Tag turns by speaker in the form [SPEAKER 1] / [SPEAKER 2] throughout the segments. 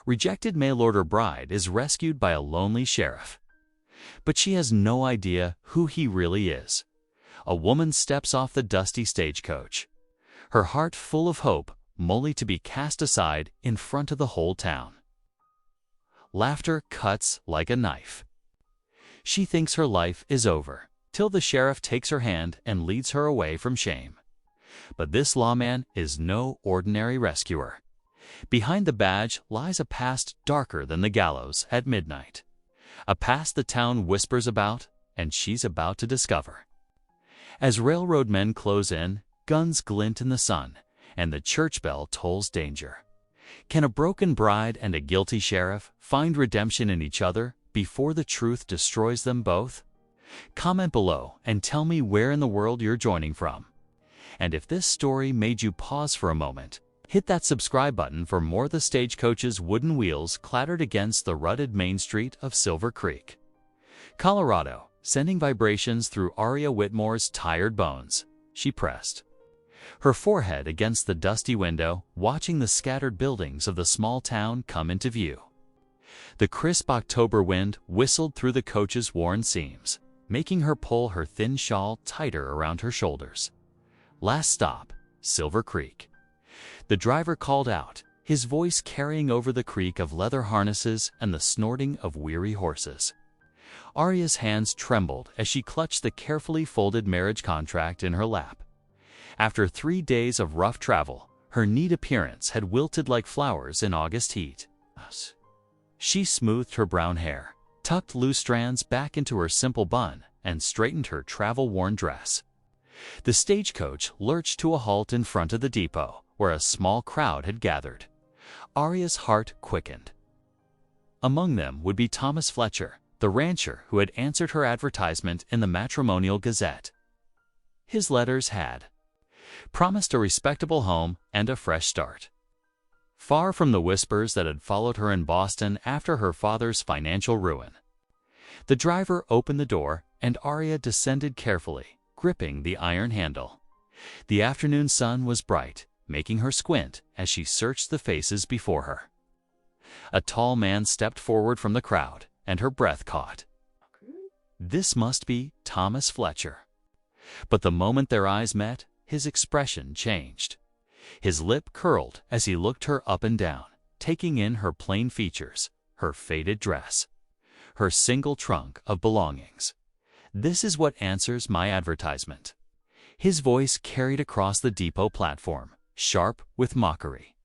[SPEAKER 1] Rejected mail-order bride is rescued by a lonely sheriff. But she has no idea who he really is. A woman steps off the dusty stagecoach, her heart full of hope, only to be cast aside in front of the whole town. Laughter cuts like a knife. She thinks her life is over, till the sheriff takes her hand and leads her away from shame. But this lawman is no ordinary rescuer. Behind the badge lies a past darker than the gallows at midnight. A past the town whispers about, and she's about to discover. As railroad men close in, guns glint in the sun, and the church bell tolls danger. Can a broken bride and a guilty sheriff find redemption in each other before the truth destroys them both? Comment below and tell me where in the world you're joining from. And if this story made you pause for a moment, hit that subscribe button for more. The stagecoach's wooden wheels clattered against the rutted main street of Silver Creek, Colorado, sending vibrations through Aria Whitmore's tired bones. She pressed her forehead against the dusty window, watching the scattered buildings of the small town come into view. The crisp October wind whistled through the coach's worn seams, making her pull her thin shawl tighter around her shoulders. Last stop, Silver Creek. The driver called out, his voice carrying over the creak of leather harnesses and the snorting of weary horses. Aria's hands trembled as she clutched the carefully folded marriage contract in her lap. After 3 days of rough travel, her neat appearance had wilted like flowers in August heat. She smoothed her brown hair, tucked loose strands back into her simple bun, and straightened her travel-worn dress. The stagecoach lurched to a halt in front of the depot, where a small crowd had gathered. Aria's heart quickened. Among them would be Thomas Fletcher, the rancher who had answered her advertisement in the Matrimonial Gazette. His letters had promised a respectable home and a fresh start. Far from the whispers that had followed her in Boston after her father's financial ruin. The driver opened the door, and Aria descended carefully, gripping the iron handle. The afternoon sun was bright, making her squint as she searched the faces before her. A tall man stepped forward from the crowd, and her breath caught. This must be Thomas Fletcher. But the moment their eyes met, his expression changed. His lip curled as he looked her up and down, taking in her plain features, her faded dress, her single trunk of belongings. This is what answers my advertisement. His voice carried across the depot platform, sharp with mockery.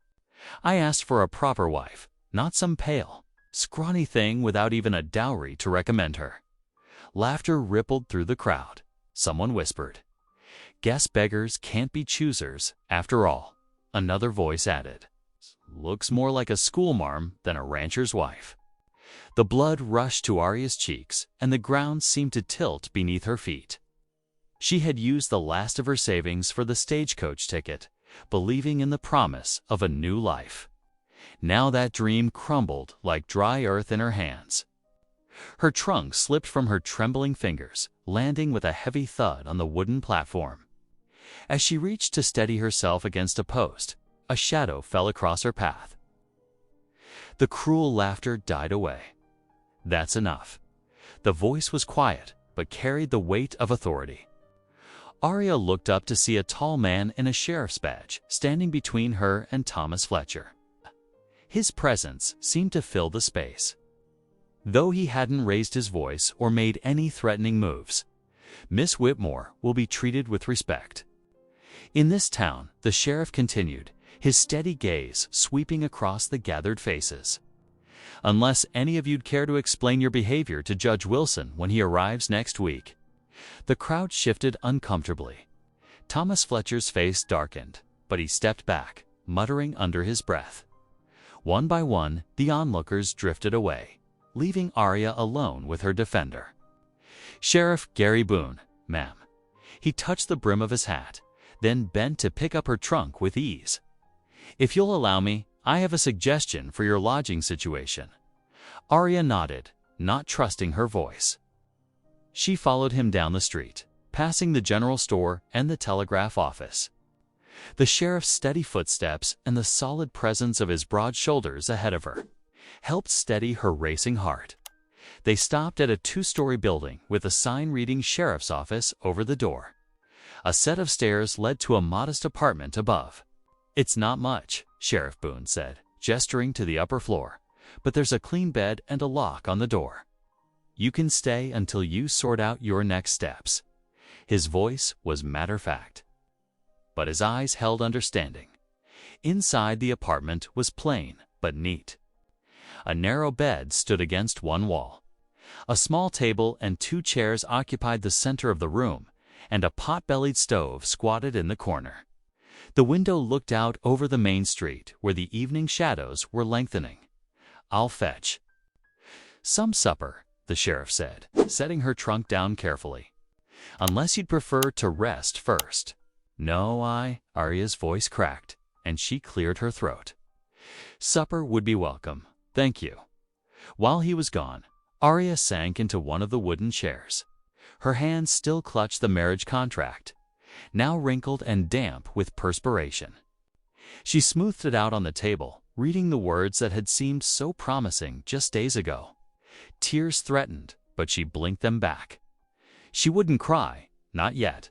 [SPEAKER 1] I asked for a proper wife, not some pale, scrawny thing without even a dowry to recommend her. Laughter rippled through the crowd. Someone whispered, "Guess beggars can't be choosers, after all." Another voice added, "Looks more like a schoolmarm than a rancher's wife." The blood rushed to Aria's cheeks, and the ground seemed to tilt beneath her feet. She had used the last of her savings for the stagecoach ticket, believing in the promise of a new life. Now that dream crumbled like dry earth in her hands. Her trunk slipped from her trembling fingers, landing with a heavy thud on the wooden platform. As she reached to steady herself against a post, a shadow fell across her path. The cruel laughter died away. That's enough. The voice was quiet, but carried the weight of authority. Aria looked up to see a tall man in a sheriff's badge standing between her and Thomas Fletcher. His presence seemed to fill the space. Though he hadn't raised his voice or made any threatening moves, Miss Whitmore will be treated with respect. In this town, the sheriff continued, his steady gaze sweeping across the gathered faces. Unless any of you'd care to explain your behavior to Judge Wilson when he arrives next week. The crowd shifted uncomfortably. Thomas Fletcher's face darkened, but he stepped back, muttering under his breath. One by one, the onlookers drifted away, leaving Aria alone with her defender. "Sheriff Gary Boone, ma'am." He touched the brim of his hat, then bent to pick up her trunk with ease. "If you'll allow me, I have a suggestion for your lodging situation." Aria nodded, not trusting her voice. She followed him down the street, passing the general store and the telegraph office. The sheriff's steady footsteps and the solid presence of his broad shoulders ahead of her, helped steady her racing heart. They stopped at a two-story building with a sign reading Sheriff's Office over the door. A set of stairs led to a modest apartment above. "It's not much," Sheriff Boone said, gesturing to the upper floor, "but there's a clean bed and a lock on the door. You can stay until you sort out your next steps." His voice was matter-of-fact, but his eyes held understanding. Inside the apartment was plain but neat. A narrow bed stood against one wall. A small table and two chairs occupied the center of the room, and a pot-bellied stove squatted in the corner. The window looked out over the main street, where the evening shadows were lengthening. "I'll fetch some supper," the sheriff said, setting her trunk down carefully. "Unless you'd prefer to rest first." "No, Arya's voice cracked, and she cleared her throat. "Supper would be welcome, thank you." While he was gone, Arya sank into one of the wooden chairs. Her hands still clutched the marriage contract, now wrinkled and damp with perspiration. She smoothed it out on the table, reading the words that had seemed so promising just days ago. Tears threatened, but she blinked them back. She wouldn't cry, not yet.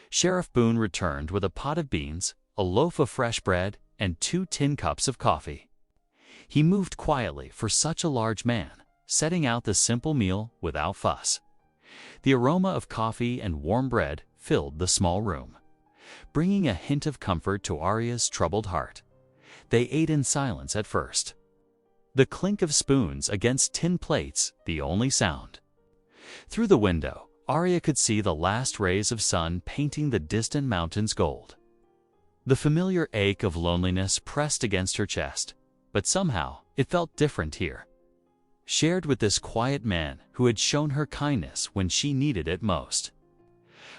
[SPEAKER 1] Sheriff Boone returned with a pot of beans, a loaf of fresh bread, and 2 tin cups of coffee. He moved quietly for such a large man, setting out the simple meal without fuss. The aroma of coffee and warm bread filled the small room, bringing a hint of comfort to Arya's troubled heart. They ate in silence at first, the clink of spoons against tin plates the only sound. Through the window, Arya could see the last rays of sun painting the distant mountains gold. The familiar ache of loneliness pressed against her chest, but somehow it felt different here, shared with this quiet man who had shown her kindness when she needed it most.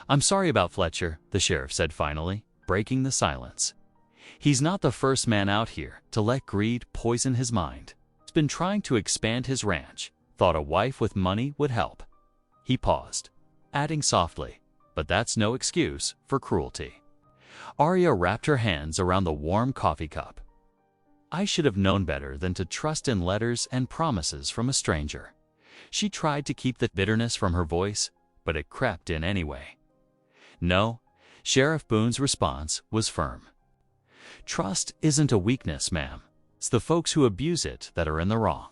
[SPEAKER 1] "I'm sorry about Fletcher," the sheriff said finally, breaking the silence. "He's not the first man out here to let greed poison his mind. He's been trying to expand his ranch, thought a wife with money would help." He paused, adding softly, "But that's no excuse for cruelty." Arya wrapped her hands around the warm coffee cup. "I should have known better than to trust in letters and promises from a stranger." She tried to keep the bitterness from her voice, but it crept in anyway. "No," Sheriff Boone's response was firm. "Trust isn't a weakness, ma'am. It's the folks who abuse it that are in the wrong."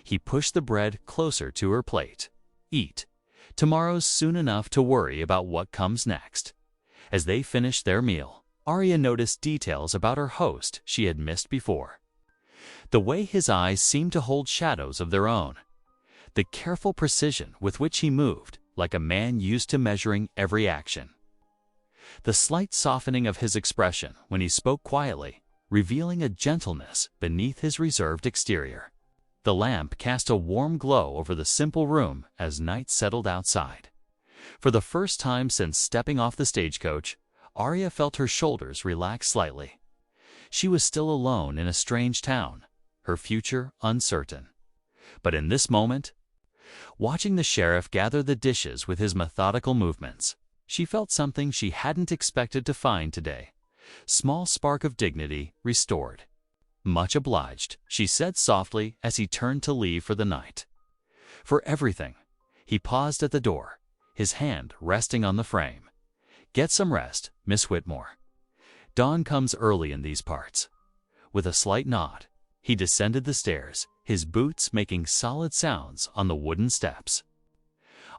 [SPEAKER 1] He pushed the bread closer to her plate. "Eat. Tomorrow's soon enough to worry about what comes next." As they finished their meal, Arya noticed details about her host she had missed before. The way his eyes seemed to hold shadows of their own. The careful precision with which he moved, like a man used to measuring every action. The slight softening of his expression when he spoke quietly, revealing a gentleness beneath his reserved exterior. The lamp cast a warm glow over the simple room as night settled outside. For the first time since stepping off the stagecoach, Arya felt her shoulders relax slightly. She was still alone in a strange town, her future uncertain. But in this moment, watching the sheriff gather the dishes with his methodical movements, she felt something she hadn't expected to find today. Small spark of dignity restored. "Much obliged," she said softly as he turned to leave for the night. "For everything." He paused at the door, his hand resting on the frame. "Get some rest, Miss Whitmore. Dawn comes early in these parts." With a slight nod, he descended the stairs, his boots making solid sounds on the wooden steps.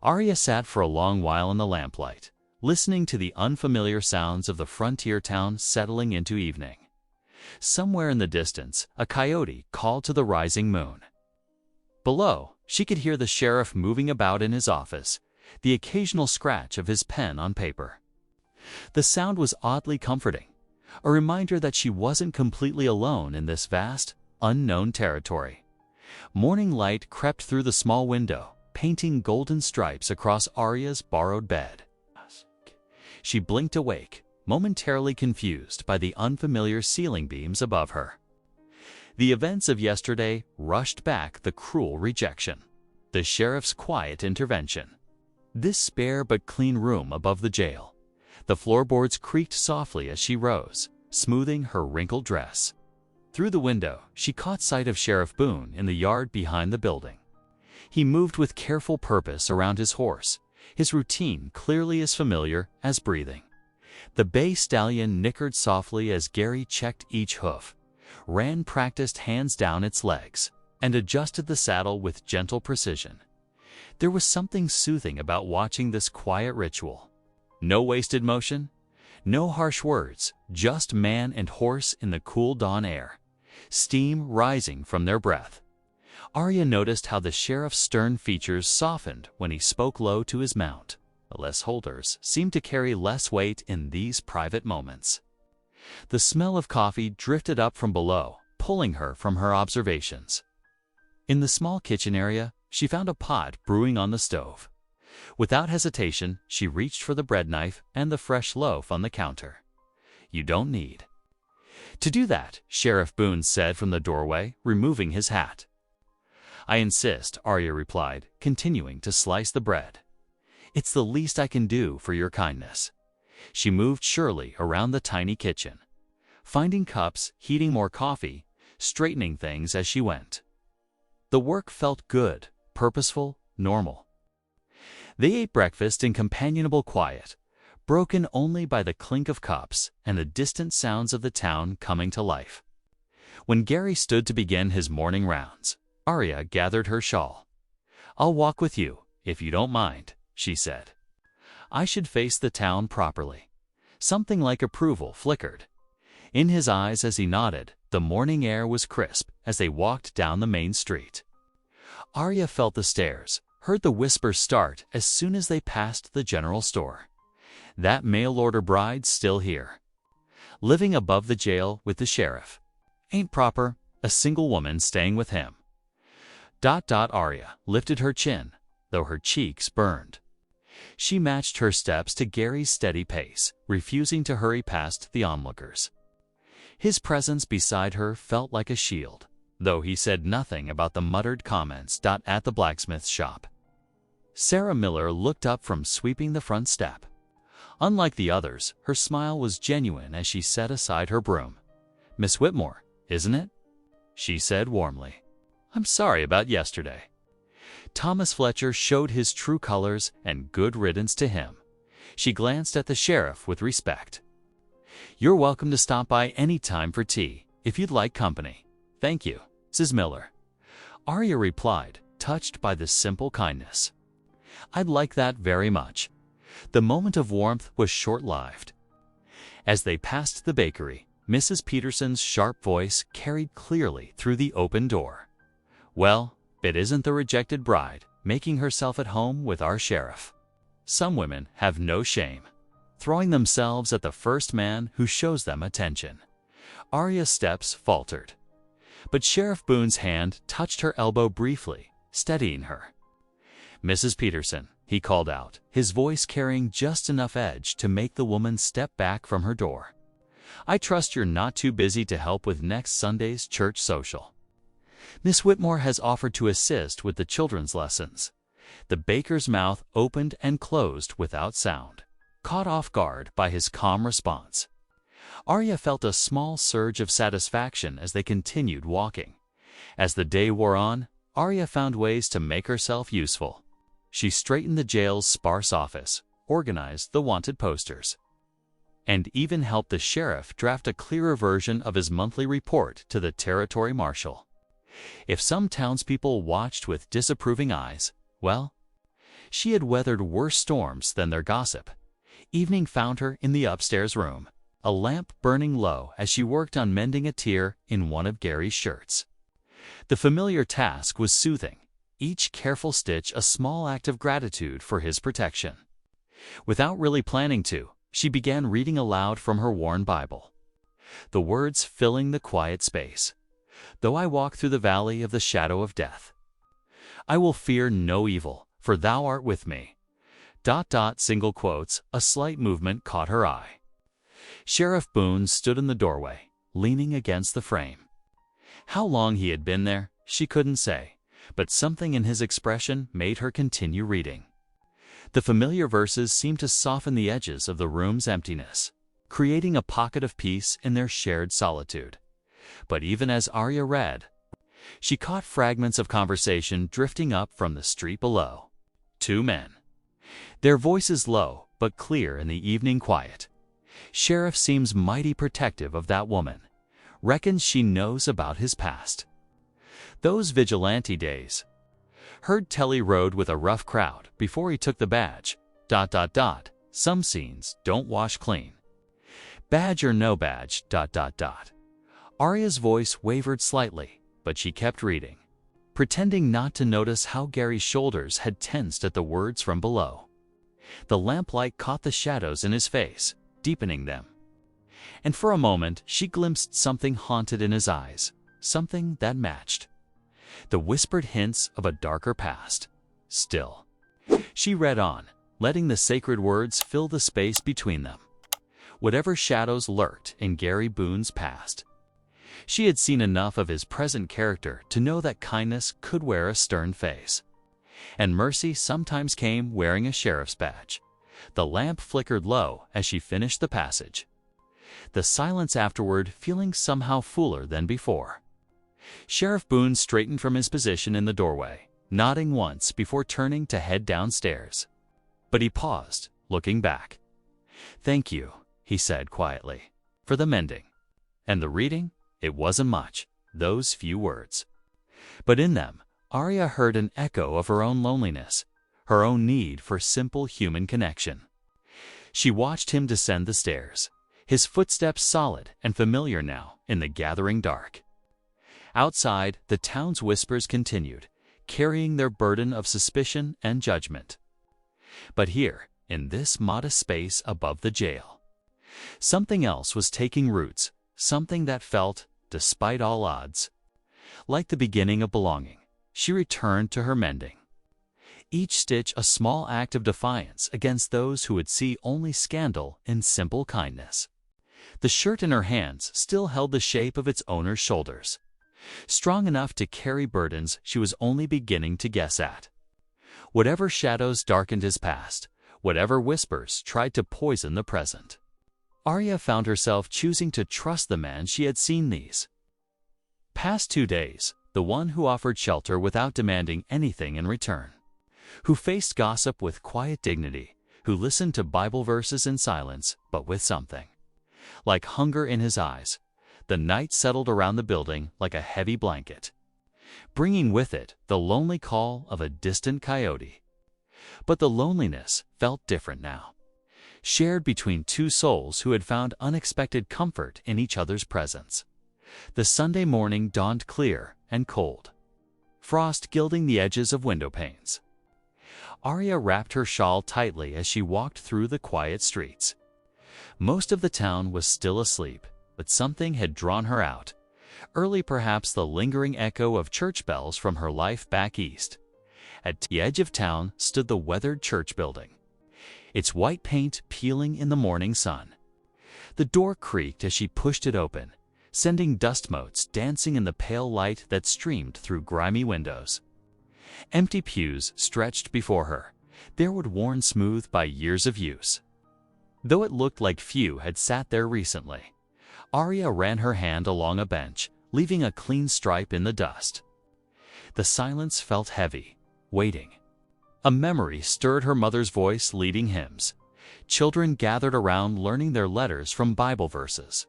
[SPEAKER 1] Arya sat for a long while in the lamplight, listening to the unfamiliar sounds of the frontier town settling into evening. Somewhere in the distance, a coyote called to the rising moon. Below, she could hear the sheriff moving about in his office, the occasional scratch of his pen on paper. The sound was oddly comforting, a reminder that she wasn't completely alone in this vast, unknown territory. Morning light crept through the small window, painting golden stripes across Arya's borrowed bed. She blinked awake, momentarily confused by the unfamiliar ceiling beams above her. The events of yesterday rushed back the cruel rejection, the sheriff's quiet intervention. This spare but clean room above the jail. The floorboards creaked softly as she rose, smoothing her wrinkled dress. Through the window, she caught sight of Sheriff Boone in the yard behind the building. He moved with careful purpose around his horse, his routine clearly as familiar as breathing. The bay stallion nickered softly as Gary checked each hoof, ran practiced hands down its legs, and adjusted the saddle with gentle precision. There was something soothing about watching this quiet ritual. No wasted motion, no harsh words, just man and horse in the cool dawn air, steam rising from their breath. Arya noticed how the sheriff's stern features softened when he spoke low to his mount. The less holders seemed to carry less weight in these private moments. The smell of coffee drifted up from below, pulling her from her observations. In the small kitchen area, she found a pot brewing on the stove. Without hesitation, she reached for the bread knife and the fresh loaf on the counter. "You don't need." "To do that," Sheriff Boone said from the doorway, removing his hat. "I insist," Arya replied, continuing to slice the bread. "It's the least I can do for your kindness." She moved surely around the tiny kitchen, finding cups, heating more coffee, straightening things as she went. The work felt good, purposeful, normal. They ate breakfast in companionable quiet, broken only by the clink of cups and the distant sounds of the town coming to life. When Gary stood to begin his morning rounds, Arya gathered her shawl. "I'll walk with you, if you don't mind," she said. "I should face the town properly." Something like approval flickered in his eyes as he nodded. The morning air was crisp as they walked down the main street. Arya felt the stares, heard the whispers start as soon as they passed the general store. That mail-order bride's still here, living above the jail with the sheriff. Ain't proper, a single woman staying with him. Arya lifted her chin, though her cheeks burned. She matched her steps to Gary's steady pace, refusing to hurry past the onlookers. His presence beside her felt like a shield, though he said nothing about the muttered comments at the blacksmith's shop. Sarah Miller looked up from sweeping the front step. Unlike the others, her smile was genuine as she set aside her broom. "Miss Whitmore, isn't it?" she said warmly. "I'm sorry about yesterday." Thomas Fletcher showed his true colors, and good riddance to him. She glanced at the sheriff with respect. "You're welcome to stop by any time for tea, if you'd like company." "Thank you, Mrs. Miller," Arya replied, touched by the simple kindness. "I'd like that very much." The moment of warmth was short-lived. As they passed the bakery, Mrs. Peterson's sharp voice carried clearly through the open door. "Well, it isn't the rejected bride making herself at home with our sheriff. Some women have no shame, throwing themselves at the first man who shows them attention." Arya's steps faltered, but Sheriff Boone's hand touched her elbow briefly, steadying her. "Mrs. Peterson," he called out, his voice carrying just enough edge to make the woman step back from her door. "I trust you're not too busy to help with next Sunday's church social." "Miss Whitmore has offered to assist with the children's lessons." The baker's mouth opened and closed without sound, caught off guard by his calm response. Arya felt a small surge of satisfaction as they continued walking. As the day wore on, Arya found ways to make herself useful. She straightened the jail's sparse office, organized the wanted posters, and even helped the sheriff draft a clearer version of his monthly report to the territory marshal. If some townspeople watched with disapproving eyes, well, she had weathered worse storms than their gossip. Evening found her in the upstairs room, a lamp burning low as she worked on mending a tear in one of Gary's shirts. The familiar task was soothing, each careful stitch a small act of gratitude for his protection. Without really planning to, she began reading aloud from her worn Bible, the words filling the quiet space. "Though I walk through the valley of the shadow of death, I will fear no evil, for thou art with me." Single quotes, a slight movement caught her eye. Sheriff Boone stood in the doorway, leaning against the frame. How long he had been there, she couldn't say, but something in his expression made her continue reading. The familiar verses seemed to soften the edges of the room's emptiness, creating a pocket of peace in their shared solitude. But even as Arya read, she caught fragments of conversation drifting up from the street below. Two men, their voices low but clear in the evening quiet. Sheriff seems mighty protective of that woman, reckons she knows about his past. Those vigilante days. Heard Telly rode with a rough crowd before he took the badge. ... Some scenes don't wash clean. Badge or no badge ... Arya's voice wavered slightly, but she kept reading, pretending not to notice how Gary's shoulders had tensed at the words from below. The lamplight caught the shadows in his face, deepening them. And for a moment she glimpsed something haunted in his eyes, something that matched the whispered hints of a darker past. Still, she read on, letting the sacred words fill the space between them. Whatever shadows lurked in Gary Boone's past, she had seen enough of his present character to know that kindness could wear a stern face, and mercy sometimes came wearing a sheriff's badge. The lamp flickered low as she finished the passage, the silence afterward feeling somehow fuller than before. Sheriff Boone straightened from his position in the doorway, nodding once before turning to head downstairs. But he paused, looking back. "Thank you," he said quietly, "for the mending. And the reading, it wasn't much, those few words. But in them, Arya heard an echo of her own loneliness, her own need for simple human connection." She watched him descend the stairs, his footsteps solid and familiar now in the gathering dark. Outside, the town's whispers continued, carrying their burden of suspicion and judgment. But here, in this modest space above the jail, something else was taking roots, something that felt, despite all odds, like the beginning of belonging. She returned to her mending, each stitch a small act of defiance against those who would see only scandal in simple kindness. The shirt in her hands still held the shape of its owner's shoulders, strong enough to carry burdens she was only beginning to guess at. Whatever shadows darkened his past, whatever whispers tried to poison the present, Arya found herself choosing to trust the man she had seen these past 2 days, the one who offered shelter without demanding anything in return, who faced gossip with quiet dignity, who listened to Bible verses in silence, but with something like hunger in his eyes. The night settled around the building like a heavy blanket, bringing with it the lonely call of a distant coyote. But the loneliness felt different now, shared between two souls who had found unexpected comfort in each other's presence. The Sunday morning dawned clear and cold, frost gilding the edges of window panes. Arya wrapped her shawl tightly as she walked through the quiet streets. Most of the town was still asleep, but something had drawn her out. Early, perhaps the lingering echo of church bells from her life back east. At the edge of town stood the weathered church building, its white paint peeling in the morning sun. The door creaked as she pushed it open, sending dust motes dancing in the pale light that streamed through grimy windows. Empty pews stretched before her, their wood worn smooth by years of use. Though it looked like few had sat there recently, Arya ran her hand along a bench, leaving a clean stripe in the dust. The silence felt heavy, waiting. A memory stirred her mother's voice leading hymns. Children gathered around learning their letters from Bible verses.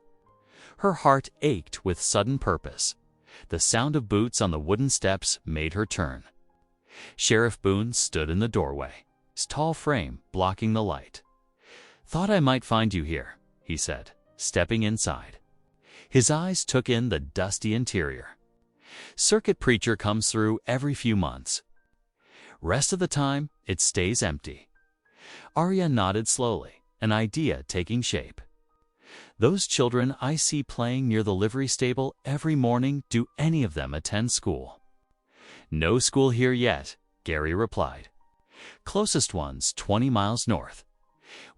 [SPEAKER 1] Her heart ached with sudden purpose. The sound of boots on the wooden steps made her turn. Sheriff Boone stood in the doorway, his tall frame blocking the light. "Thought I might find you here," he said, stepping inside. His eyes took in the dusty interior. "Circuit preacher comes through every few months. Rest of the time, it stays empty." Arya nodded slowly, an idea taking shape. "Those children I see playing near the livery stable every morning, do any of them attend school?" "No school here yet," Gary replied. "Closest one's 20 miles north.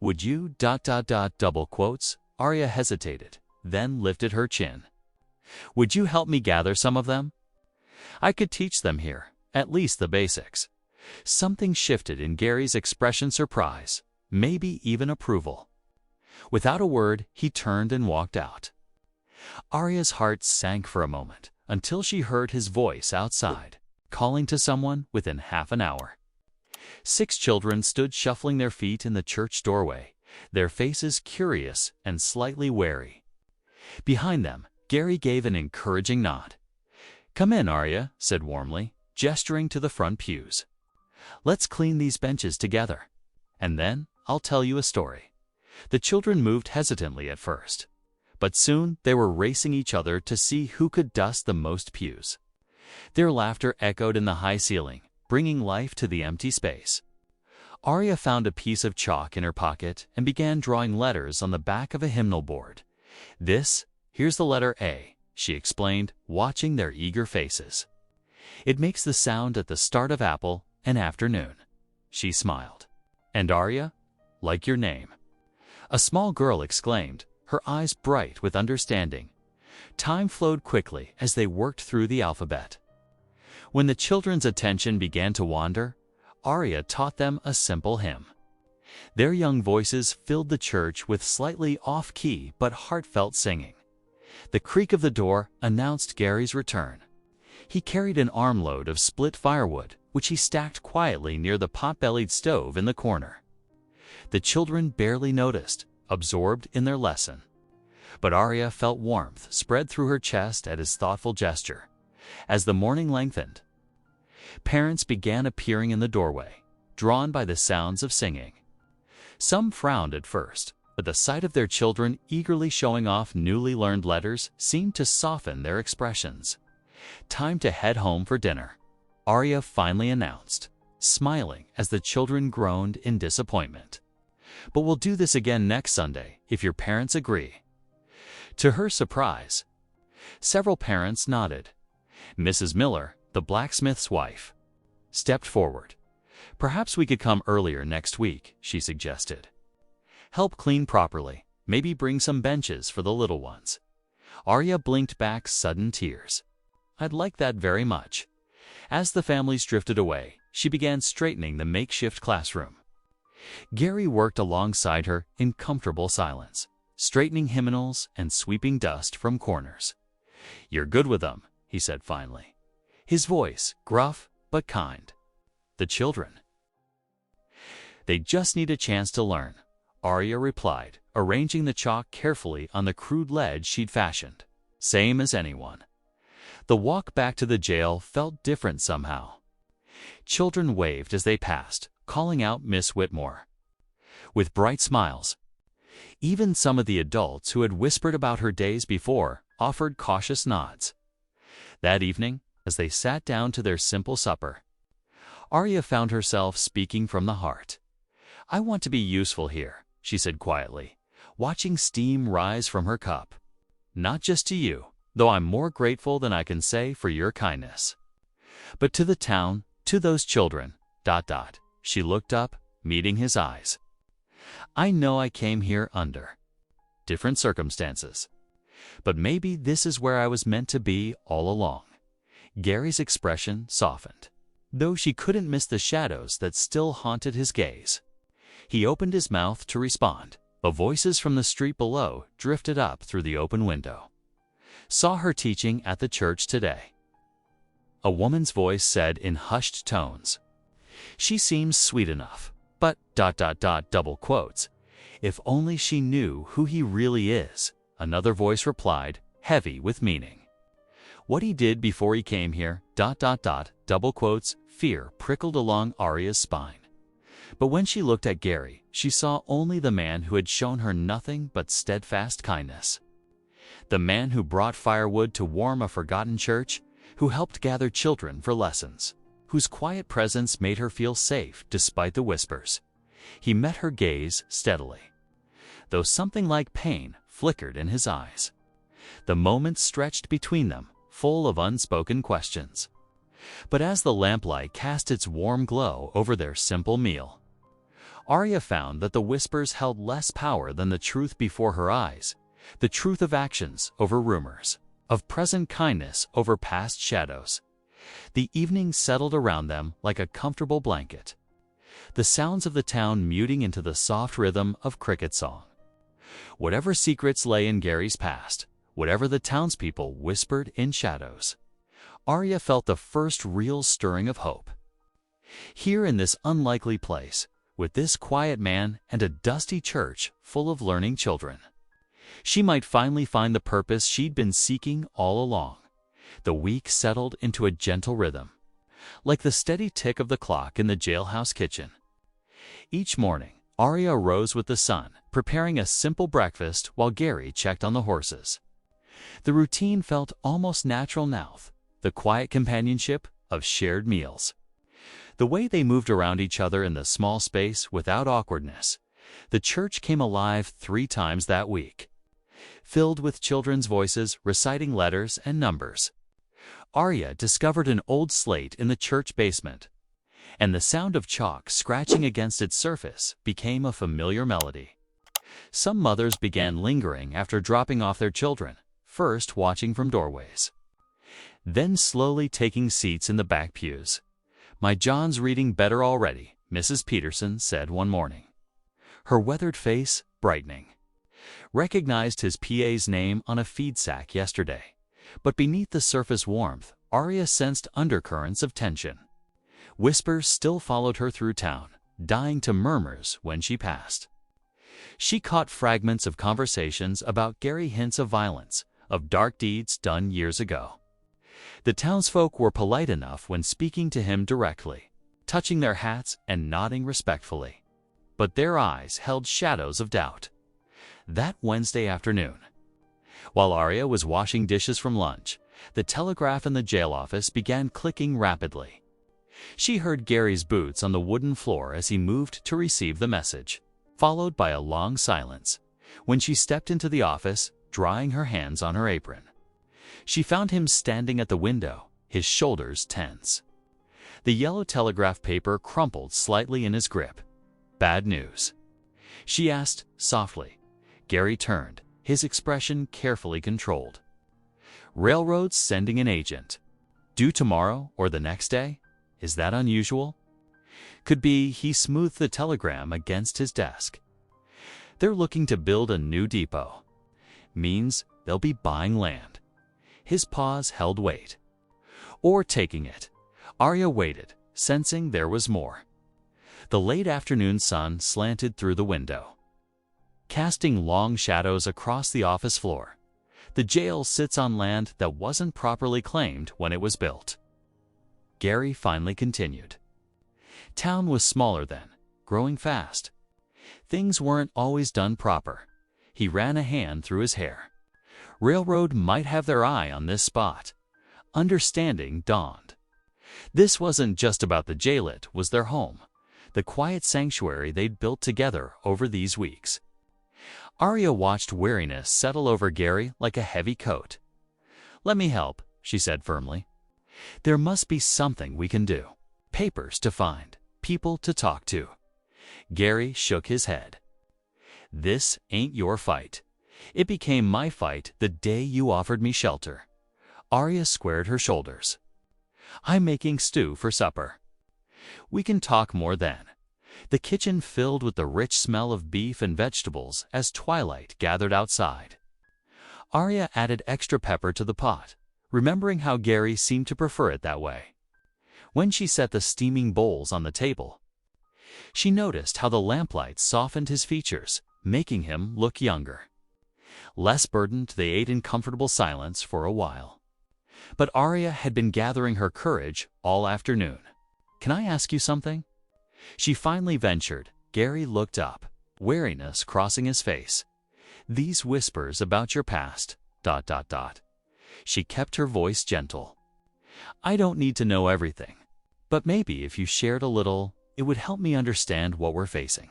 [SPEAKER 1] Would you ... double quotes?" Arya hesitated, then lifted her chin. "Would you help me gather some of them? I could teach them here, at least the basics." Something shifted in Gary's expression, surprise, maybe even approval. Without a word, he turned and walked out. Arya's heart sank for a moment until she heard his voice outside, calling to someone within half an hour. 6 children stood shuffling their feet in the church doorway, their faces curious and slightly wary. Behind them, Gary gave an encouraging nod. "Come in," Arya said warmly, gesturing to the front pews. "Let's clean these benches together, and then I'll tell you a story." The children moved hesitantly at first, but soon they were racing each other to see who could dust the most pews. Their laughter echoed in the high ceiling, bringing life to the empty space. Arya found a piece of chalk in her pocket and began drawing letters on the back of a hymnal board. Here's the letter A, she explained, watching their eager faces. "It makes the sound at the start of apple and afternoon." She smiled. "And Arya, like your name." A small girl exclaimed, her eyes bright with understanding. Time flowed quickly as they worked through the alphabet. When the children's attention began to wander, Arya taught them a simple hymn. Their young voices filled the church with slightly off-key but heartfelt singing. The creak of the door announced Gary's return. He carried an armload of split firewood, which he stacked quietly near the pot-bellied stove in the corner. The children barely noticed, absorbed in their lesson. But Arya felt warmth spread through her chest at his thoughtful gesture. As the morning lengthened, parents began appearing in the doorway, drawn by the sounds of singing. Some frowned at first, but the sight of their children eagerly showing off newly learned letters seemed to soften their expressions. "Time to head home for dinner," Arya finally announced, smiling as the children groaned in disappointment. "But we'll do this again next Sunday, if your parents agree." To her surprise, several parents nodded. Mrs. Miller, the blacksmith's wife, stepped forward. "Perhaps we could come earlier next week," she suggested. "Help clean properly, maybe bring some benches for the little ones." Arya blinked back sudden tears. "I'd like that very much." As the families drifted away, she began straightening the makeshift classroom. Gary worked alongside her in comfortable silence, straightening hymnals and sweeping dust from corners. "You're good with them," he said finally, his voice gruff but kind. "The children, they just need a chance to learn," Arya replied, arranging the chalk carefully on the crude ledge she'd fashioned. "Same as anyone." The walk back to the jail felt different somehow. Children waved as they passed, calling out Miss Whitmore with bright smiles. Even some of the adults who had whispered about her days before offered cautious nods. That evening, as they sat down to their simple supper, Arya found herself speaking from the heart. "I want to be useful here," she said quietly, watching steam rise from her cup. "Not just to you, though I'm more grateful than I can say for your kindness, but to the town, to those children, ... She looked up, meeting his eyes. "I know I came here under different circumstances, but maybe this is where I was meant to be all along." Gary's expression softened, though she couldn't miss the shadows that still haunted his gaze. He opened his mouth to respond, but voices from the street below drifted up through the open window. "Saw her teaching at the church today," a woman's voice said in hushed tones. "She seems sweet enough, but ... double quotes. If only she knew who he really is," another voice replied, heavy with meaning. "What he did before he came here ... double quotes." Fear prickled along Arya's spine. But when she looked at Gary, she saw only the man who had shown her nothing but steadfast kindness. The man who brought firewood to warm a forgotten church, who helped gather children for lessons, whose quiet presence made her feel safe despite the whispers. He met her gaze steadily, though something like pain flickered in his eyes. The moments stretched between them, full of unspoken questions. But as the lamplight cast its warm glow over their simple meal, Arya found that the whispers held less power than the truth before her eyes, the truth of actions over rumors, of present kindness over past shadows. The evening settled around them like a comfortable blanket, the sounds of the town muting into the soft rhythm of cricket song. Whatever secrets lay in Gary's past, whatever the townspeople whispered in shadows. Arya felt the first real stirring of hope. Here in this unlikely place, with this quiet man and a dusty church full of learning children, she might finally find the purpose she'd been seeking all along. The week settled into a gentle rhythm, like the steady tick of the clock in the jailhouse kitchen. Each morning, Arya rose with the sun, preparing a simple breakfast while Gary checked on the horses. The routine felt almost natural now, the quiet companionship of shared meals. The way they moved around each other in the small space without awkwardness. The church came alive 3 times that week, filled with children's voices reciting letters and numbers. Arya discovered an old slate in the church basement, and the sound of chalk scratching against its surface became a familiar melody. Some mothers began lingering after dropping off their children, first watching from doorways, then slowly taking seats in the back pews. "My John's reading better already," Mrs. Peterson said one morning, her weathered face brightening. Recognized his PA's name on a feed sack yesterday, but beneath the surface warmth, Arya sensed undercurrents of tension. Whispers still followed her through town, dying to murmurs when she passed. She caught fragments of conversations about Gary, hints of violence, of dark deeds done years ago. The townsfolk were polite enough when speaking to him directly, touching their hats and nodding respectfully. But their eyes held shadows of doubt. That Wednesday afternoon, while Arya was washing dishes from lunch, the telegraph in the jail office began clicking rapidly. She heard Gary's boots on the wooden floor as he moved to receive the message, followed by a long silence. When she stepped into the office, drying her hands on her apron, she found him standing at the window, his shoulders tense. The yellow telegraph paper crumpled slightly in his grip. "Bad news?" she asked softly. Gary turned, his expression carefully controlled. "Railroad's sending an agent. Due tomorrow or the next day? Is that unusual?" Could be. He smoothed the telegram against his desk. "They're looking to build a new depot. Means they'll be buying land." His pause held weight. "Or taking it." Arya waited, sensing there was more. The late afternoon sun slanted through the window, casting long shadows across the office floor. The jail sits on land that wasn't properly claimed when it was built. Gary finally continued. Town was smaller then, growing fast. Things weren't always done proper. He ran a hand through his hair. Railroad might have their eye on this spot. Understanding dawned. This wasn't just about the jail, it was their home, the quiet sanctuary they'd built together over these weeks. Arya watched weariness settle over Gary like a heavy coat. "Let me help," she said firmly. "There must be something we can do. Papers to find, people to talk to." Gary shook his head. "This ain't your fight. It became my fight the day you offered me shelter." Arya squared her shoulders. "I'm making stew for supper. We can talk more then." The kitchen filled with the rich smell of beef and vegetables as twilight gathered outside. Arya added extra pepper to the pot, remembering how Gary seemed to prefer it that way. When she set the steaming bowls on the table, she noticed how the lamplight softened his features, making him look younger. Less burdened, they ate in comfortable silence for a while. But Arya had been gathering her courage all afternoon. "Can I ask you something?" She finally ventured. Gary looked up, wariness crossing his face. "These whispers about your past, ... She kept her voice gentle. "I don't need to know everything, but maybe if you shared a little, it would help me understand what we're facing."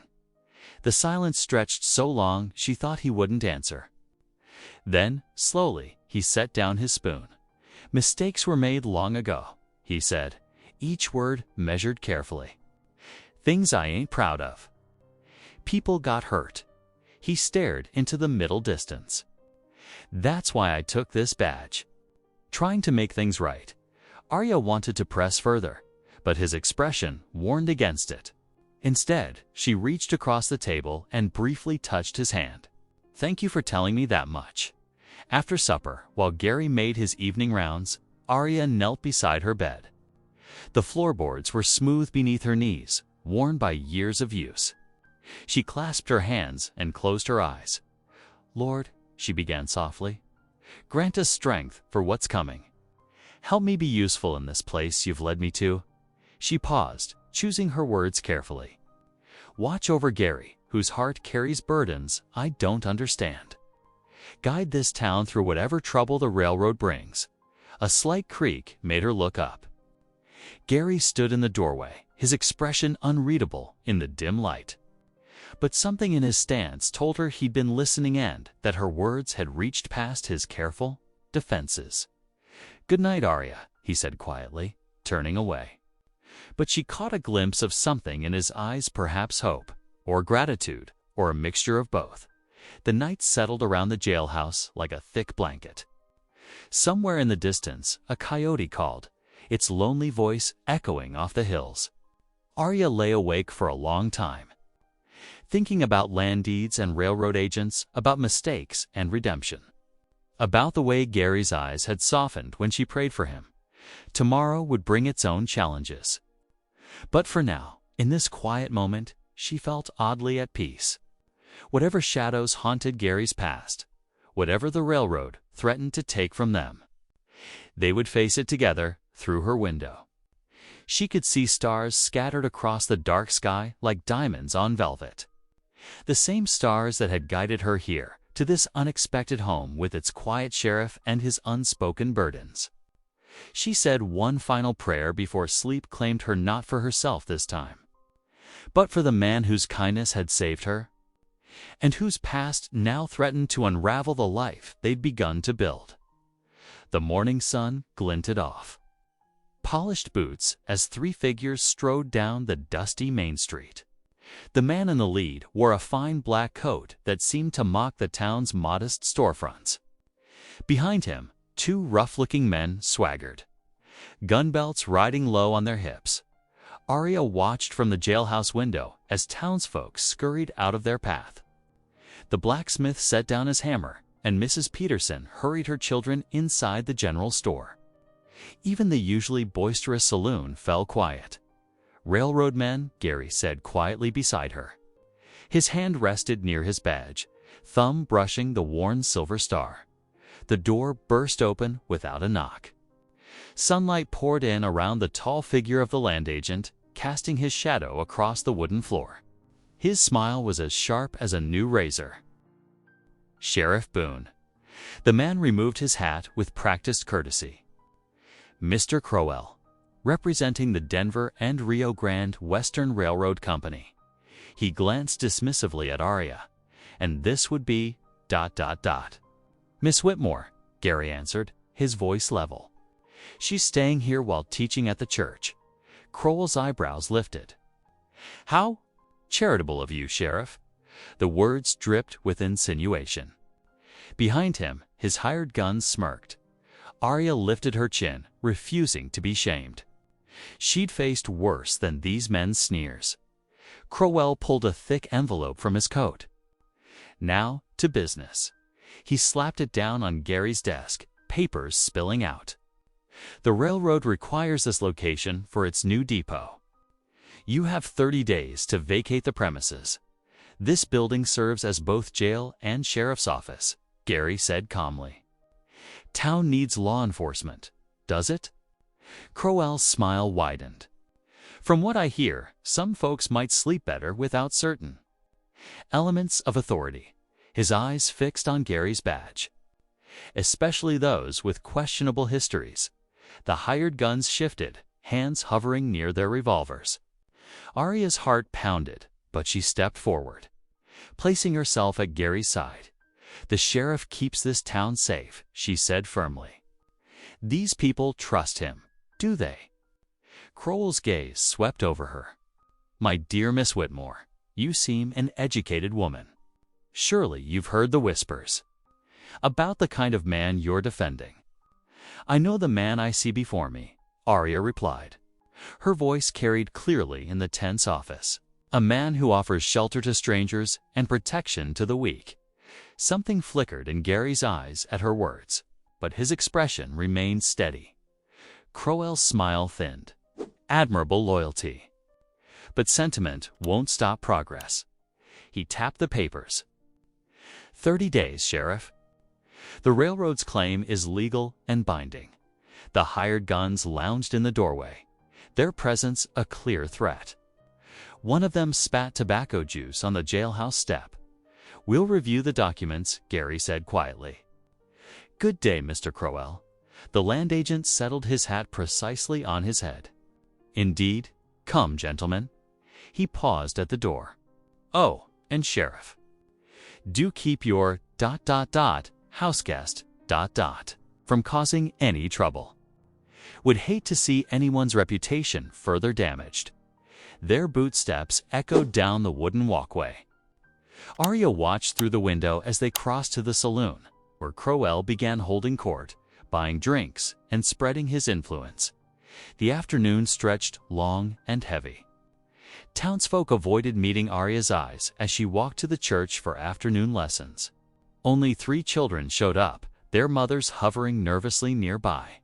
[SPEAKER 1] The silence stretched so long she thought he wouldn't answer. Then, slowly, he set down his spoon. "Mistakes were made long ago," he said, each word measured carefully. "Things I ain't proud of. People got hurt." He stared into the middle distance. "That's why I took this badge. Trying to make things right." Arya wanted to press further, but his expression warned against it. Instead, she reached across the table and briefly touched his hand. "Thank you for telling me that much." After supper, while Gary made his evening rounds, Arya knelt beside her bed. The floorboards were smooth beneath her knees, worn by years of use. She clasped her hands and closed her eyes. "Lord," she began softly, "grant us strength for what's coming. Help me be useful in this place you've led me to." She paused, choosing her words carefully. "Watch over Gary, whose heart carries burdens I don't understand. Guide this town through whatever trouble the railroad brings." A slight creak made her look up. Gary stood in the doorway, his expression unreadable in the dim light. But something in his stance told her he'd been listening and that her words had reached past his careful defenses. "Good night, Arya," he said quietly, turning away. But she caught a glimpse of something in his eyes, perhaps hope, or gratitude, or a mixture of both. The night settled around the jailhouse like a thick blanket. Somewhere in the distance, a coyote called, its lonely voice echoing off the hills. Arya lay awake for a long time, thinking about land deeds and railroad agents, about mistakes and redemption, about the way Gary's eyes had softened when she prayed for him. Tomorrow would bring its own challenges. But for now, in this quiet moment, she felt oddly at peace. Whatever shadows haunted Gary's past, whatever the railroad threatened to take from them, they would face it together through her window. She could see stars scattered across the dark sky like diamonds on velvet. The same stars that had guided her here, to this unexpected home with its quiet sheriff and his unspoken burdens. She said one final prayer before sleep claimed her, not for herself this time, but for the man whose kindness had saved her, and whose past now threatened to unravel the life they'd begun to build. The morning sun glinted off polished boots as three figures strode down the dusty main street. The man in the lead wore a fine black coat that seemed to mock the town's modest storefronts. Behind him, two rough-looking men swaggered, gun belts riding low on their hips. Arya watched from the jailhouse window as townsfolk scurried out of their path. The blacksmith set down his hammer, and Mrs. Peterson hurried her children inside the general store. Even the usually boisterous saloon fell quiet. "Railroad men," Gary said quietly beside her. His hand rested near his badge, thumb brushing the worn silver star. The door burst open without a knock. Sunlight poured in around the tall figure of the land agent, casting his shadow across the wooden floor. His smile was as sharp as a new razor. "Sheriff Boone." The man removed his hat with practiced courtesy. "Mr. Crowell, representing the Denver and Rio Grande Western Railroad Company." He glanced dismissively at Arya. "And this would be ... Miss Whitmore," Gary answered, his voice level. "She's staying here while teaching at the church." Crowell's eyebrows lifted. "How charitable of you, Sheriff." The words dripped with insinuation. Behind him, his hired guns smirked. Arya lifted her chin, refusing to be shamed. She'd faced worse than these men's sneers. Crowell pulled a thick envelope from his coat. "Now to business." He slapped it down on Gary's desk, papers spilling out. "The railroad requires this location for its new depot. You have 30 days to vacate the premises. This building serves as both jail and sheriff's office," Gary said calmly. "Town needs law enforcement, does it?" Crowell's smile widened. "From what I hear, some folks might sleep better without certain elements of authority." His eyes fixed on Gary's badge. "Especially those with questionable histories." The hired guns shifted, hands hovering near their revolvers. Arya's heart pounded, but she stepped forward, placing herself at Gary's side. "The sheriff keeps this town safe," she said firmly. "These people trust him, do they?" Crowell's gaze swept over her. "My dear Miss Whitmore, you seem an educated woman. Surely you've heard the whispers about the kind of man you're defending." "I know the man I see before me," Arya replied. Her voice carried clearly in the tense office. "A man who offers shelter to strangers and protection to the weak." Something flickered in Gary's eyes at her words, but his expression remained steady. Crowell's smile thinned. Admirable loyalty. But sentiment won't stop progress. He tapped the papers. 30 days, Sheriff. The railroad's claim is legal and binding. The hired guns lounged in the doorway, their presence a clear threat. One of them spat tobacco juice on the jailhouse step. We'll review the documents, Gary said quietly. Good day, Mr. Crowell. The land agent settled his hat precisely on his head. Indeed. Come, gentlemen. He paused at the door. Oh, and Sheriff. Do keep your ... houseguest ... from causing any trouble. Would hate to see anyone's reputation further damaged. Their bootsteps echoed down the wooden walkway. Arya watched through the window as they crossed to the saloon, where Crowell began holding court, buying drinks, and spreading his influence. The afternoon stretched long and heavy. Townsfolk avoided meeting Arya's eyes as she walked to the church for afternoon lessons. Only 3 children showed up, their mothers hovering nervously nearby.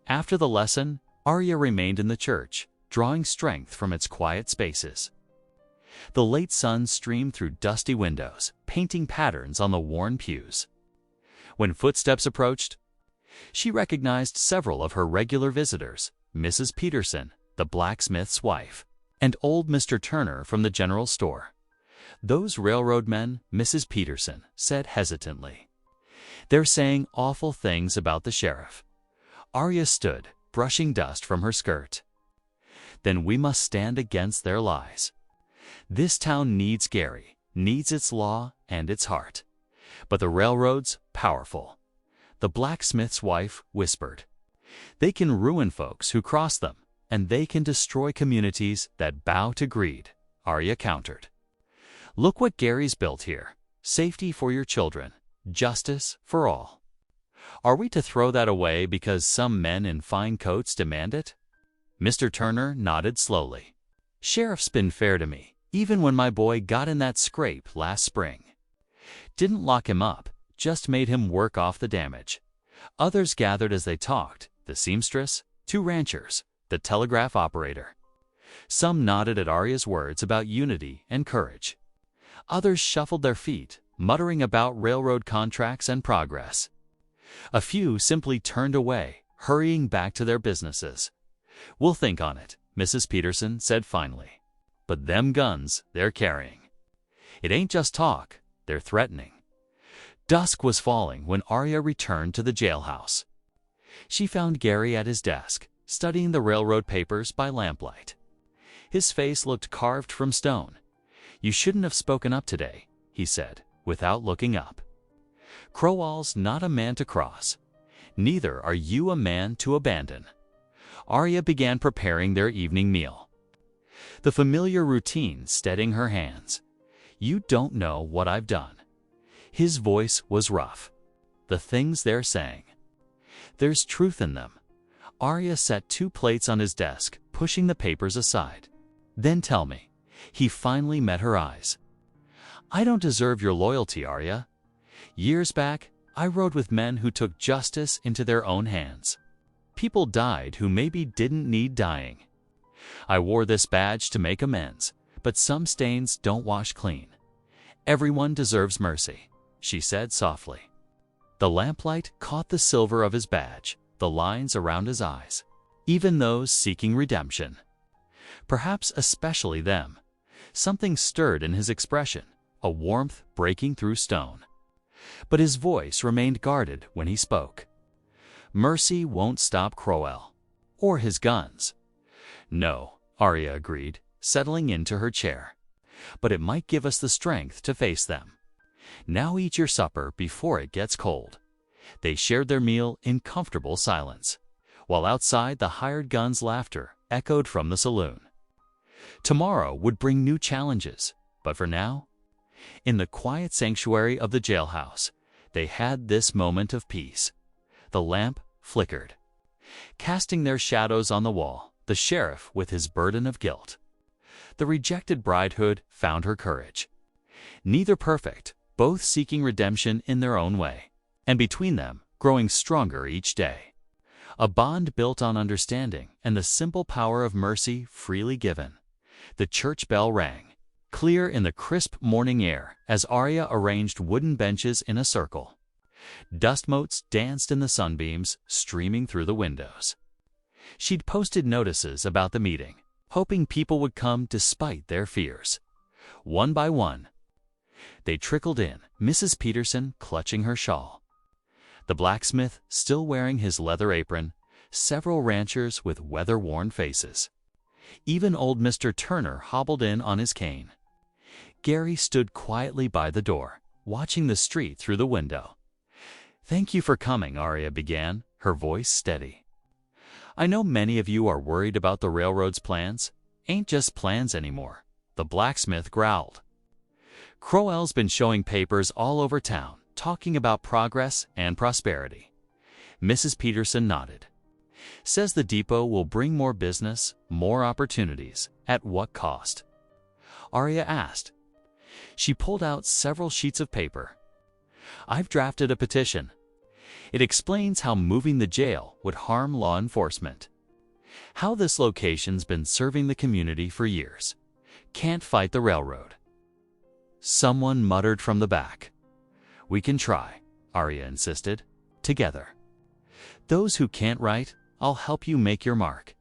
[SPEAKER 1] After the lesson, Arya remained in the church, drawing strength from its quiet spaces. The late sun streamed through dusty windows, painting patterns on the worn pews. When footsteps approached, she recognized several of her regular visitors, Mrs. Peterson, the blacksmith's wife, and old Mr. Turner from the general store. Those railroad men, Mrs. Peterson said hesitantly. They're saying awful things about the sheriff. Arya stood, brushing dust from her skirt. Then we must stand against their lies. This town needs Gary, needs its law and its heart. But the railroad's powerful. The blacksmith's wife whispered. They can ruin folks who cross them, and they can destroy communities that bow to greed, Arya countered. Look what Gary's built here. Safety for your children, justice for all. Are we to throw that away because some men in fine coats demand it? Mr. Turner nodded slowly. Sheriff's been fair to me, even when my boy got in that scrape last spring. Didn't lock him up, just made him work off the damage. Others gathered as they talked, the seamstress, 2 ranchers, the telegraph operator. Some nodded at Arya's words about unity and courage. Others shuffled their feet, muttering about railroad contracts and progress. A few simply turned away, hurrying back to their businesses. We'll think on it, Mrs. Peterson said finally. But them guns they're carrying. It ain't just talk, they're threatening. Dusk was falling when Arya returned to the jailhouse. She found Gary at his desk, studying the railroad papers by lamplight. His face looked carved from stone. You shouldn't have spoken up today, he said, without looking up. Crowell's not a man to cross. Neither are you a man to abandon. Arya began preparing their evening meal. The familiar routine steadying her hands. You don't know what I've done. His voice was rough. The things they're saying. There's truth in them. Arya set 2 plates on his desk, pushing the papers aside. Then tell me. He finally met her eyes. I don't deserve your loyalty, Arya. Years back, I rode with men who took justice into their own hands. People died who maybe didn't need dying. I wore this badge to make amends, but some stains don't wash clean. Everyone deserves mercy, she said softly. The lamplight caught the silver of his badge, the lines around his eyes, even those seeking redemption. Perhaps especially them. Something stirred in his expression, a warmth breaking through stone. But his voice remained guarded when he spoke. Mercy won't stop Crowell. Or his guns. No, Arya agreed, settling into her chair. But it might give us the strength to face them. Now eat your supper before it gets cold. They shared their meal in comfortable silence, while outside the hired gun's laughter echoed from the saloon. Tomorrow would bring new challenges, but for now, in the quiet sanctuary of the jailhouse, they had this moment of peace. The lamp flickered, casting their shadows on the wall, the sheriff with his burden of guilt. The rejected bridehood found her courage. Neither perfect, both seeking redemption in their own way, and between them, growing stronger each day. A bond built on understanding and the simple power of mercy freely given. The church bell rang, clear in the crisp morning air, as Arya arranged wooden benches in a circle. Dust motes danced in the sunbeams, streaming through the windows. She'd posted notices about the meeting, hoping people would come despite their fears. One by one, they trickled in, Mrs. Peterson clutching her shawl, the blacksmith still wearing his leather apron, several ranchers with weather-worn faces. Even old Mr. Turner hobbled in on his cane. Gary stood quietly by the door, watching the street through the window. "Thank you for coming," Arya began, her voice steady. "I know many of you are worried about the railroad's plans. Ain't just plans anymore," the blacksmith growled. "Crowell's been showing papers all over town, talking about progress and prosperity." Mrs. Peterson nodded. "Says the depot will bring more business, more opportunities. At what cost?" Arya asked. She pulled out several sheets of paper. "I've drafted a petition. It explains how moving the jail would harm law enforcement. How this location's been serving the community for years. Can't fight the railroad." Someone muttered from the back. "We can try," Arya insisted. "Together. Those who can't write, I'll help you make your mark.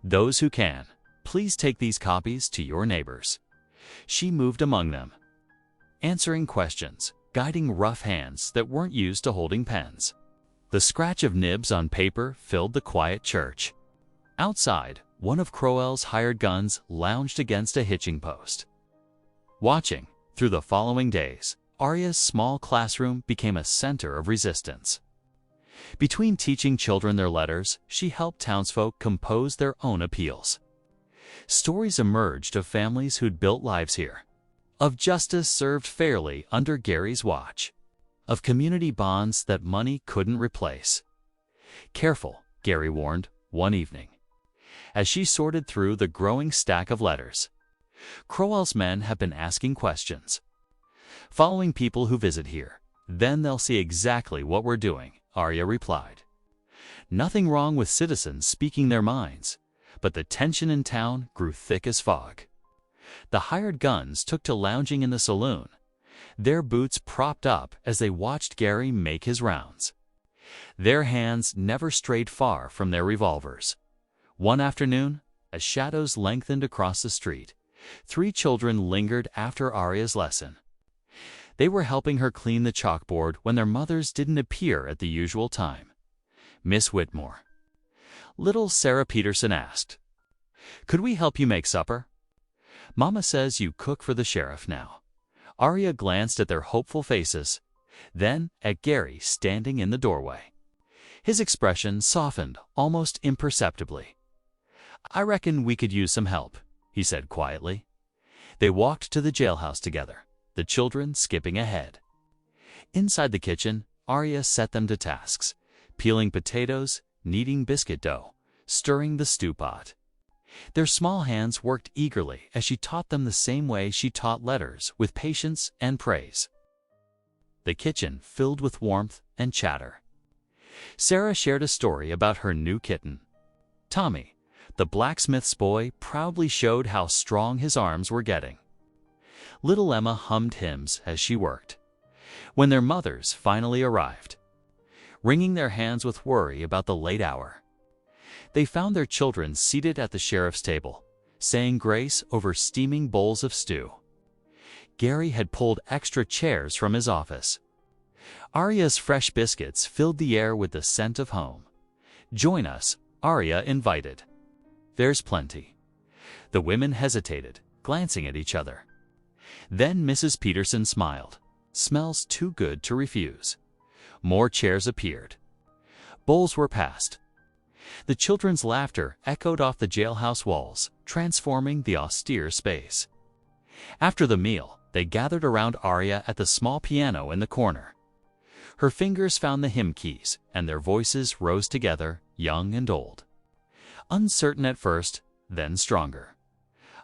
[SPEAKER 1] Those who can, please take these copies to your neighbors." She moved among them, answering questions, guiding rough hands that weren't used to holding pens. The scratch of nibs on paper filled the quiet church. Outside, one of Crowell's hired guns lounged against a hitching post. Watching, through the following days, Arya's small classroom became a center of resistance. Between teaching children their letters, she helped townsfolk compose their own appeals. Stories emerged of families who'd built lives here, of justice served fairly under Gary's watch, of community bonds that money couldn't replace. "Careful," Gary warned one evening, as she sorted through the growing stack of letters. "Crowell's men have been asking questions, following people who visit here. Then they'll see exactly what we're doing," Arya replied. Nothing wrong with citizens speaking their minds, but the tension in town grew thick as fog. The hired guns took to lounging in the saloon, their boots propped up as they watched Gary make his rounds. Their hands never strayed far from their revolvers. One afternoon, as shadows lengthened across the street, 3 children lingered after Arya's lesson. They were helping her clean the chalkboard when their mothers didn't appear at the usual time. "Miss Whitmore," little Sarah Peterson asked, "could we help you make supper? Mama says you cook for the sheriff now." Arya glanced at their hopeful faces, then at Gary standing in the doorway. His expression softened almost imperceptibly. "I reckon we could use some help," he said quietly. They walked to the jailhouse together, the children skipping ahead. Inside the kitchen, Arya set them to tasks, peeling potatoes, kneading biscuit dough, stirring the stew pot. Their small hands worked eagerly as she taught them the same way she taught letters, with patience and praise. The kitchen filled with warmth and chatter. Sarah shared a story about her new kitten. Tommy, the blacksmith's boy, proudly showed how strong his arms were getting. Little Emma hummed hymns as she worked. When their mothers finally arrived, wringing their hands with worry about the late hour, they found their children seated at the sheriff's table, saying grace over steaming bowls of stew. Gary had pulled extra chairs from his office. Arya's fresh biscuits filled the air with the scent of home. "Join us," Arya invited. "There's plenty." The women hesitated, glancing at each other. Then Mrs. Peterson smiled. "Smells too good to refuse." More chairs appeared. Bowls were passed. The children's laughter echoed off the jailhouse walls, transforming the austere space. After the meal, they gathered around Arya at the small piano in the corner. Her fingers found the hymn keys, and their voices rose together, young and old. Uncertain at first, then stronger.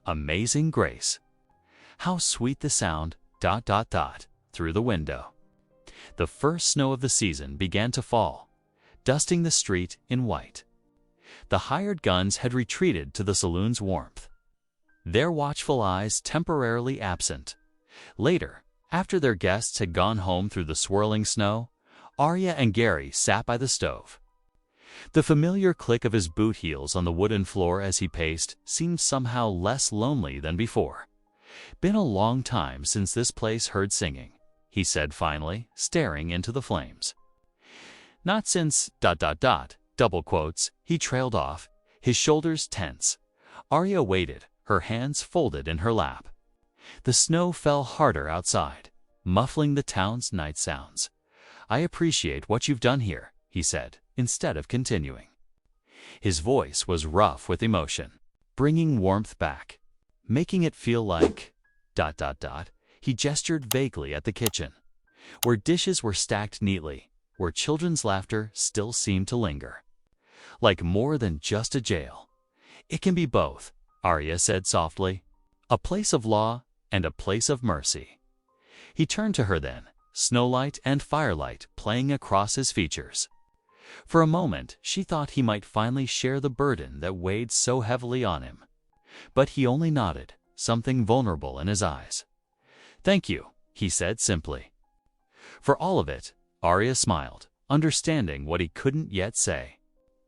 [SPEAKER 1] "Amazing Grace. How sweet the sound, ... through the window. The first snow of the season began to fall, dusting the street in white. The hired guns had retreated to the saloon's warmth, their watchful eyes temporarily absent. Later, after their guests had gone home through the swirling snow, Arya and Gary sat by the stove. The familiar click of his boot heels on the wooden floor as he paced seemed somehow less lonely than before. "Been a long time since this place heard singing," he said finally, staring into the flames. "Not since ... double quotes," he trailed off, his shoulders tense. Arya waited, her hands folded in her lap. The snow fell harder outside, muffling the town's night sounds. "I appreciate what you've done here," he said, instead of continuing. His voice was rough with emotion, bringing warmth back, making it feel like ... He gestured vaguely at the kitchen, where dishes were stacked neatly, where children's laughter still seemed to linger. "Like more than just a jail." "It can be both," Arya said softly. "A place of law and a place of mercy." He turned to her then, snowlight and firelight playing across his features. For a moment, she thought he might finally share the burden that weighed so heavily on him. But he only nodded, something vulnerable in his eyes. "Thank you," he said simply. For all of it, Arya smiled, understanding what he couldn't yet say.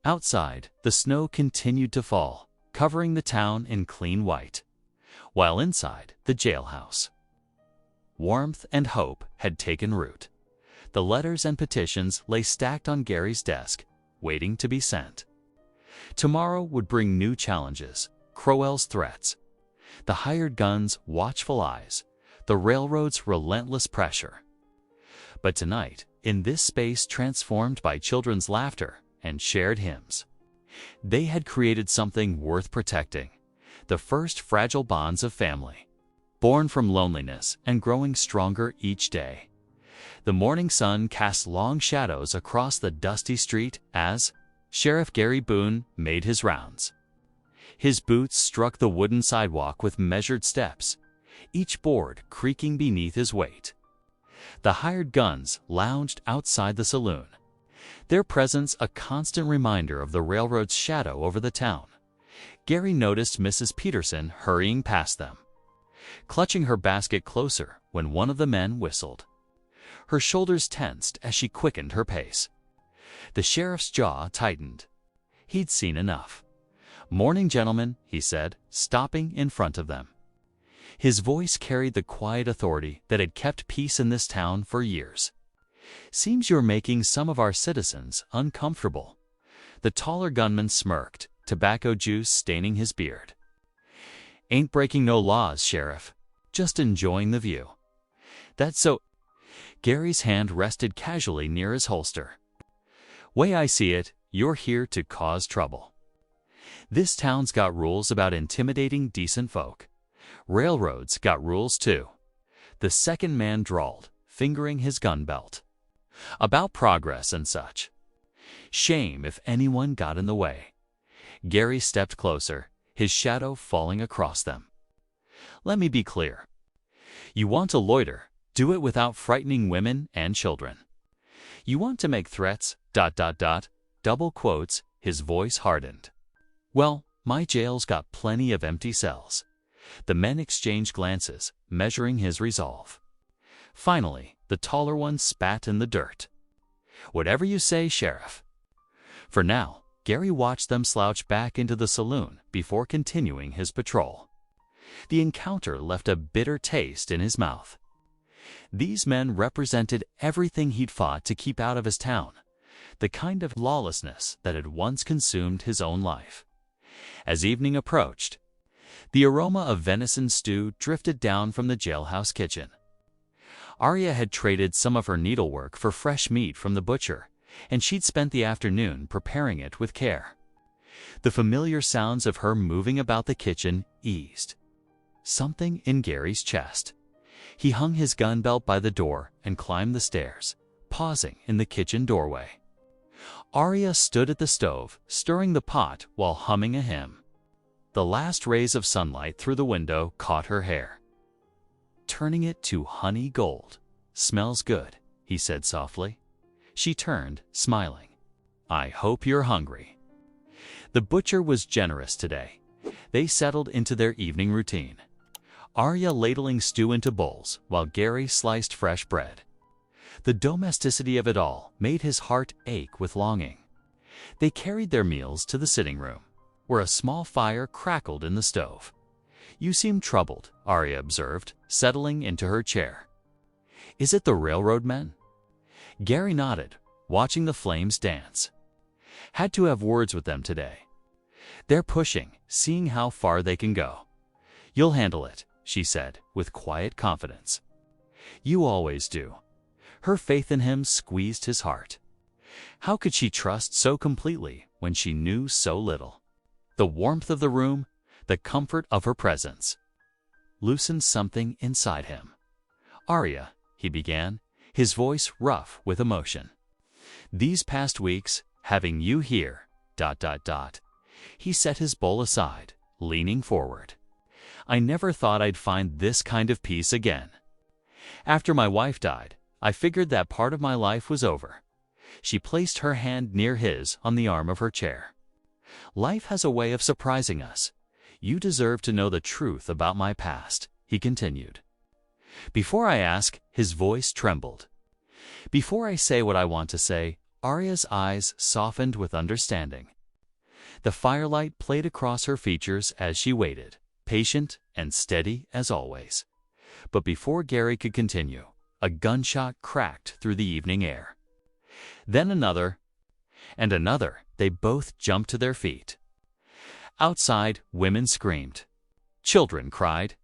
[SPEAKER 1] Outside, the snow continued to fall, covering the town in clean white, while inside the jailhouse, warmth and hope had taken root. The letters and petitions lay stacked on Gary's desk, waiting to be sent. Tomorrow would bring new challenges, Crowell's threats, the hired guns' watchful eyes, the railroad's relentless pressure. But tonight, in this space transformed by children's laughter and shared hymns, they had created something worth protecting, the first fragile bonds of family, born from loneliness and growing stronger each day. The morning sun cast long shadows across the dusty street as Sheriff Gary Boone made his rounds. His boots struck the wooden sidewalk with measured steps, each board creaking beneath his weight. The hired guns lounged outside the saloon, their presence a constant reminder of the railroad's shadow over the town. Gary noticed Mrs. Peterson hurrying past them, clutching her basket closer when one of the men whistled. Her shoulders tensed as she quickened her pace. The sheriff's jaw tightened. He'd seen enough. "Morning, gentlemen," he said, stopping in front of them. His voice carried the quiet authority that had kept peace in this town for years. "Seems you're making some of our citizens uncomfortable." The taller gunman smirked, tobacco juice staining his beard. "Ain't breaking no laws, Sheriff. Just enjoying the view." "That's so—" Gary's hand rested casually near his holster. "Way I see it, you're here to cause trouble. This town's got rules about intimidating decent folk. Railroads got rules too." The second man drawled, fingering his gun belt. "About progress and such. Shame if anyone got in the way." Gary stepped closer, his shadow falling across them. "Let me be clear. You want to loiter, do it without frightening women and children. You want to make threats, ... double quotes, his voice hardened. Well, my jail's got plenty of empty cells." The men exchanged glances, measuring his resolve. Finally, the taller one spat in the dirt. "Whatever you say, Sheriff." For now, Gary watched them slouch back into the saloon before continuing his patrol. The encounter left a bitter taste in his mouth. These men represented everything he'd fought to keep out of his town, the kind of lawlessness that had once consumed his own life. As evening approached, the aroma of venison stew drifted down from the jailhouse kitchen. Arya had traded some of her needlework for fresh meat from the butcher, and she'd spent the afternoon preparing it with care. The familiar sounds of her moving about the kitchen eased something in Gary's chest. He hung his gun belt by the door and climbed the stairs, pausing in the kitchen doorway. Arya stood at the stove, stirring the pot while humming a hymn. The last rays of sunlight through the window caught her hair, turning it to honey gold. smells good," he said softly. She turned, smiling. "I hope you're hungry." The butcher was generous today. They settled into their evening routine. Arya ladling stew into bowls while Gary sliced fresh bread. The domesticity of it all made his heart ache with longing. They carried their meals to the sitting room, where a small fire crackled in the stove. "You seem troubled," Arya observed, settling into her chair. "Is it the railroad men?" Gary nodded, watching the flames dance. "Had to have words with them today. They're pushing, seeing how far they can go." "You'll handle it," she said, with quiet confidence. "You always do." Her faith in him squeezed his heart. How could she trust so completely when she knew so little? The warmth of the room, the comfort of her presence, loosened something inside him. "Arya," he began, his voice rough with emotion. "These past weeks, having you here, .. He set his bowl aside, leaning forward. "I never thought I'd find this kind of peace again. After my wife died, I figured that part of my life was over." She placed her hand near his on the arm of her chair. "Life has a way of surprising us. You deserve to know the truth about my past," he continued. "Before I ask," his voice trembled. "Before I say what I want to say," Arya's eyes softened with understanding. The firelight played across her features as she waited, patient and steady as always. But before Gary could continue, a gunshot cracked through the evening air. Then another, and another. They both jumped to their feet. Outside, women screamed. Children cried.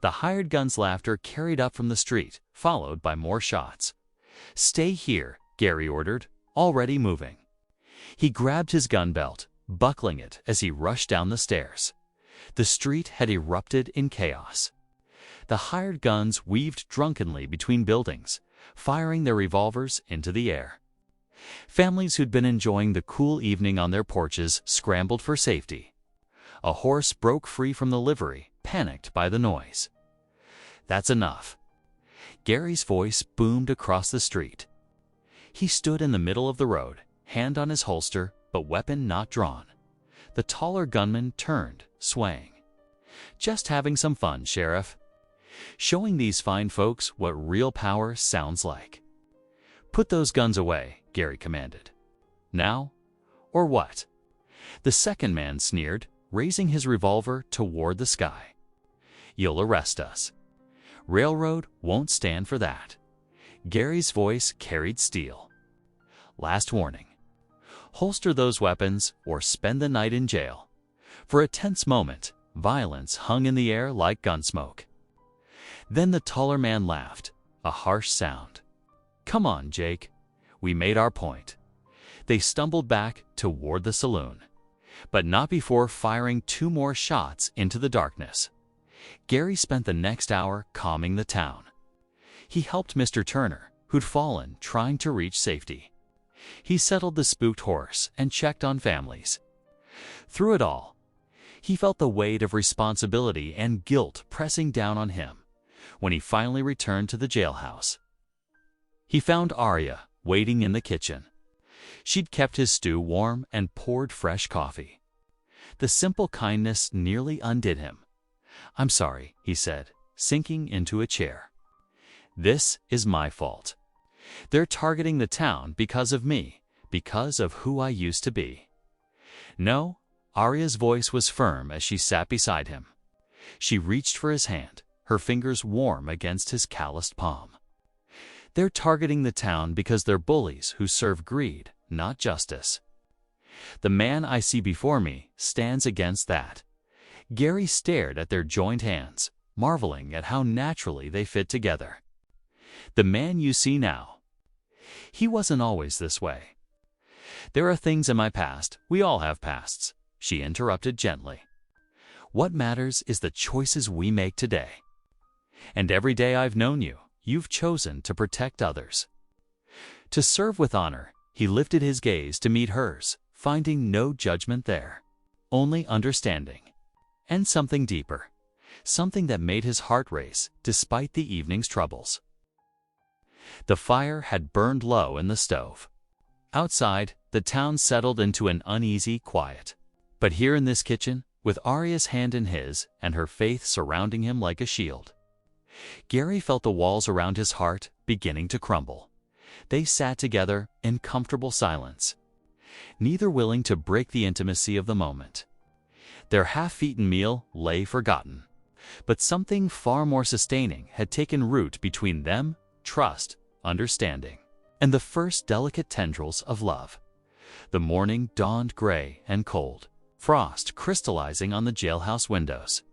[SPEAKER 1] The hired gun's laughter carried up from the street, followed by more shots. "Stay here," Gary ordered, already moving. He grabbed his gun belt, buckling it as he rushed down the stairs. The street had erupted in chaos. The hired guns weaved drunkenly between buildings, firing their revolvers into the air. Families who'd been enjoying the cool evening on their porches scrambled for safety. A horse broke free from the livery, panicked by the noise. "That's enough." Gary's voice boomed across the street. He stood in the middle of the road, hand on his holster, but weapon not drawn. The taller gunman turned, swaying. "Just having some fun, Sheriff. Showing these fine folks what real power sounds like." "Put those guns away," Gary commanded. "Now? Or what?" The second man sneered, raising his revolver toward the sky. "You'll arrest us. Railroad won't stand for that." Gary's voice carried steel. "Last warning. Holster those weapons or spend the night in jail." For a tense moment, violence hung in the air like gunsmoke. Then the taller man laughed, a harsh sound. "Come on, Jake. We made our point." They stumbled back toward the saloon, but not before firing 2 more shots into the darkness. Gary spent the next hour calming the town. He helped Mr. Turner, who'd fallen trying to reach safety. He settled the spooked horse and checked on families. Through it all, he felt the weight of responsibility and guilt pressing down on him. When he finally returned to the jailhouse, he found Arya waiting in the kitchen. She'd kept his stew warm and poured fresh coffee. The simple kindness nearly undid him. "I'm sorry," he said, sinking into a chair. "This is my fault. They're targeting the town because of me, because of who I used to be." "No," Arya's voice was firm as she sat beside him. She reached for his hand, her fingers warm against his calloused palm. "They're targeting the town because they're bullies who serve greed, not justice. The man I see before me stands against that." Gary stared at their joined hands, marveling at how naturally they fit together. "The man you see now, he wasn't always this way." "There are things in my past. We all have pasts," she interrupted gently. "What matters is the choices we make today. And every day I've known you, you've chosen to protect others." To serve with honor, he lifted his gaze to meet hers, finding no judgment there, only understanding. And something deeper, something that made his heart race despite the evening's troubles. The fire had burned low in the stove. Outside, the town settled into an uneasy quiet. But here in this kitchen, with Arya's hand in his and her faith surrounding him like a shield, Gary felt the walls around his heart beginning to crumble. They sat together in comfortable silence, neither willing to break the intimacy of the moment. Their half-eaten meal lay forgotten, but something far more sustaining had taken root between them: trust, understanding, and the first delicate tendrils of love. The morning dawned gray and cold, frost crystallizing on the jailhouse windows.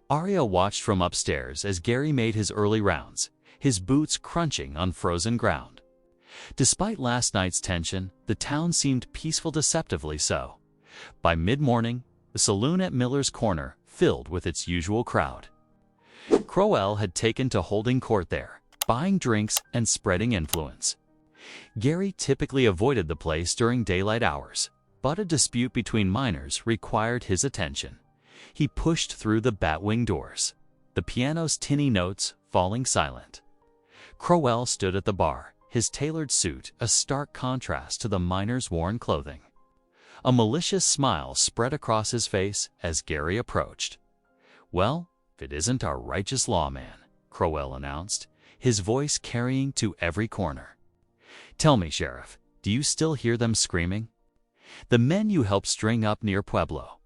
[SPEAKER 1] Arya watched from upstairs as Gary made his early rounds, his boots crunching on frozen ground. Despite last night's tension, the town seemed peaceful, deceptively so. By mid-morning, the saloon at Miller's Corner filled with its usual crowd. Crowell had taken to holding court there, buying drinks and spreading influence. Gary typically avoided the place during daylight hours, but a dispute between miners required his attention. He pushed through the batwing doors, the piano's tinny notes falling silent. Crowell stood at the bar, his tailored suit a stark contrast to the miner's worn clothing. A malicious smile spread across his face as Gary approached. "Well, if it isn't our righteous lawman," Crowell announced, his voice carrying to every corner. "Tell me, Sheriff, do you still hear them screaming? The men you helped string up near Pueblo."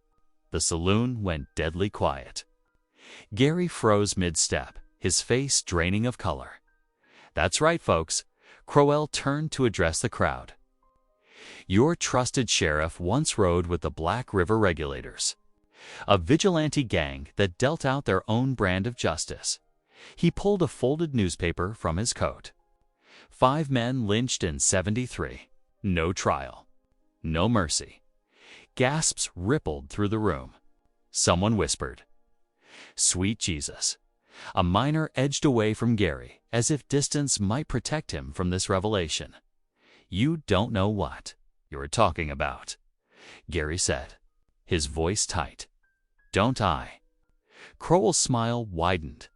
[SPEAKER 1] The saloon went deadly quiet. Gary froze mid-step, his face draining of color. "That's right, folks." Crowell turned to address the crowd. "Your trusted sheriff once rode with the Black River Regulators, a vigilante gang that dealt out their own brand of justice." He pulled a folded newspaper from his coat. 5 men lynched in '73. No trial. No mercy. Gasps rippled through the room. Someone whispered, "Sweet Jesus." A miner edged away from Gary, as if distance might protect him from this revelation. "You don't know what you're talking about," Gary said, his voice tight. "Don't I?" Crowell's smile widened.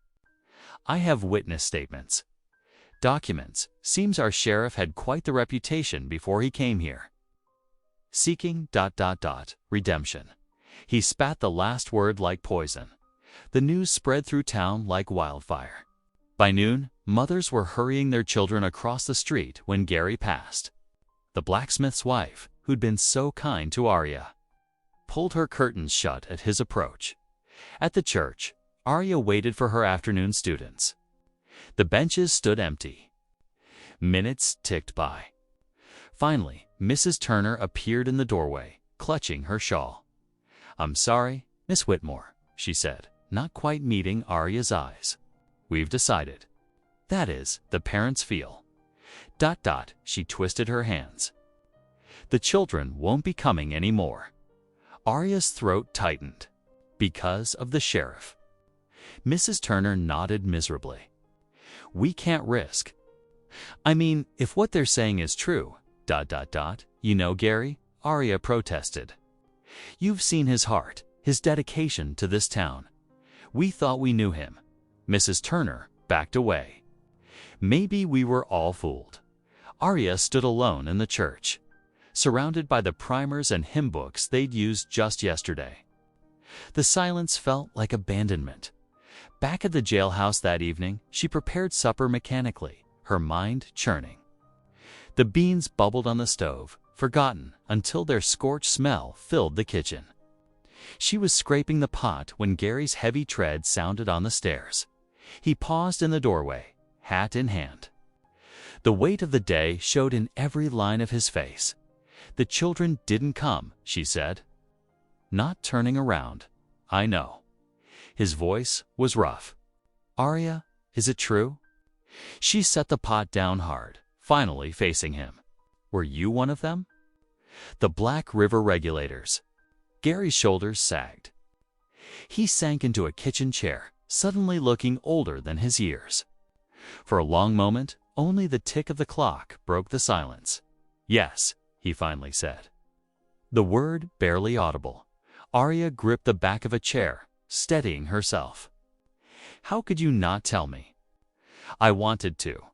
[SPEAKER 1] "I have witness statements. Documents. Seems our sheriff had quite the reputation before he came here. Seeking ... redemption." He spat the last word like poison. The news spread through town like wildfire. By noon, mothers were hurrying their children across the street when Gary passed. The blacksmith's wife, who'd been so kind to Arya, pulled her curtains shut at his approach. At the church, Arya waited for her afternoon students. The benches stood empty. Minutes ticked by. Finally, Mrs. Turner appeared in the doorway, clutching her shawl. "I'm sorry, Miss Whitmore," she said, not quite meeting Arya's eyes. "We've decided. That is, the parents feel. ... She twisted her hands. "The children won't be coming anymore." Arya's throat tightened. "Because of the sheriff." Mrs. Turner nodded miserably. "We can't risk. I mean, if what they're saying is true, ... You know, Gary," Arya protested. "You've seen his heart, his dedication to this town. We thought we knew him." Mrs. Turner backed away. "Maybe we were all fooled." Arya stood alone in the church, surrounded by the primers and hymn books they'd used just yesterday. The silence felt like abandonment. Back at the jailhouse that evening, she prepared supper mechanically, her mind churning. The beans bubbled on the stove, forgotten until their scorched smell filled the kitchen. She was scraping the pot when Gary's heavy tread sounded on the stairs. He paused in the doorway, hat in hand. The weight of the day showed in every line of his face. "The children didn't come," she said. Not turning around. "I know." His voice was rough. "Arya, is it true?" She set the pot down hard, finally facing him. "Were you one of them?" "The Black River Regulators." Gary's shoulders sagged. He sank into a kitchen chair, suddenly looking older than his years. For a long moment, only the tick of the clock broke the silence. "Yes," he finally said. The word barely audible. Arya gripped the back of a chair, steadying herself. "How could you not tell me?" "I wanted to."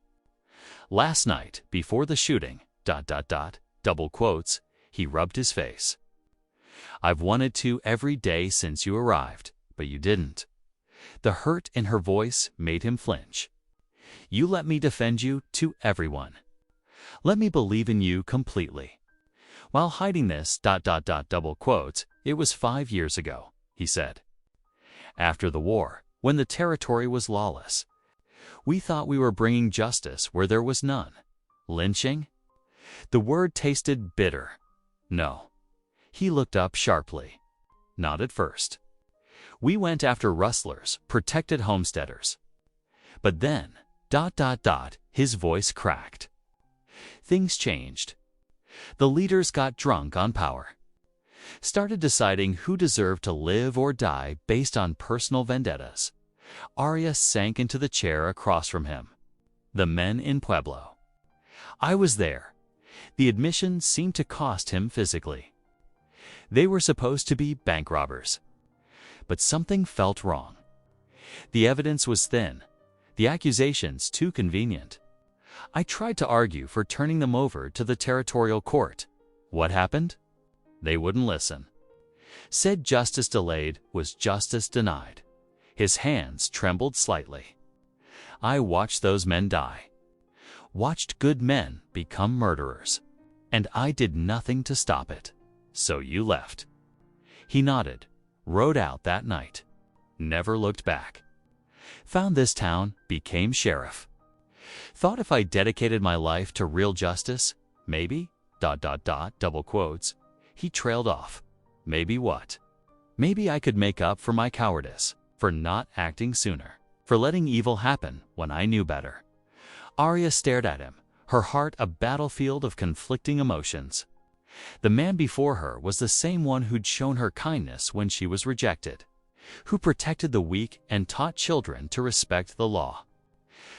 [SPEAKER 1] Last night, before the shooting, ... double quotes, he rubbed his face. I've wanted to every day since you arrived, but you didn't. The hurt in her voice made him flinch. You let me defend you to everyone. Let me believe in you completely. While hiding this ... double quotes, it was 5 years ago, he said. After the war, when the territory was lawless, we thought we were bringing justice where there was none. Lynching? The word tasted bitter. No. He looked up sharply. Not at first. We went after rustlers, protected homesteaders. But then, ... his voice cracked. Things changed. The leaders got drunk on power. Started deciding who deserved to live or die based on personal vendettas. Arya sank into the chair across from him. The men in Pueblo. I was there. The admission seemed to cost him physically. They were supposed to be bank robbers. But something felt wrong. The evidence was thin. The accusations too convenient. I tried to argue for turning them over to the territorial court. What happened? They wouldn't listen. Said justice delayed was justice denied. His hands trembled slightly. I watched those men die. Watched good men become murderers. And I did nothing to stop it. So you left. He nodded, rode out that night. Never looked back. Found this town, became sheriff. Thought if I dedicated my life to real justice, maybe, ... double quotes, he trailed off. Maybe what? Maybe I could make up for my cowardice, for not acting sooner, for letting evil happen when I knew better. Arya stared at him, her heart a battlefield of conflicting emotions. The man before her was the same one who'd shown her kindness when she was rejected, who protected the weak and taught children to respect the law.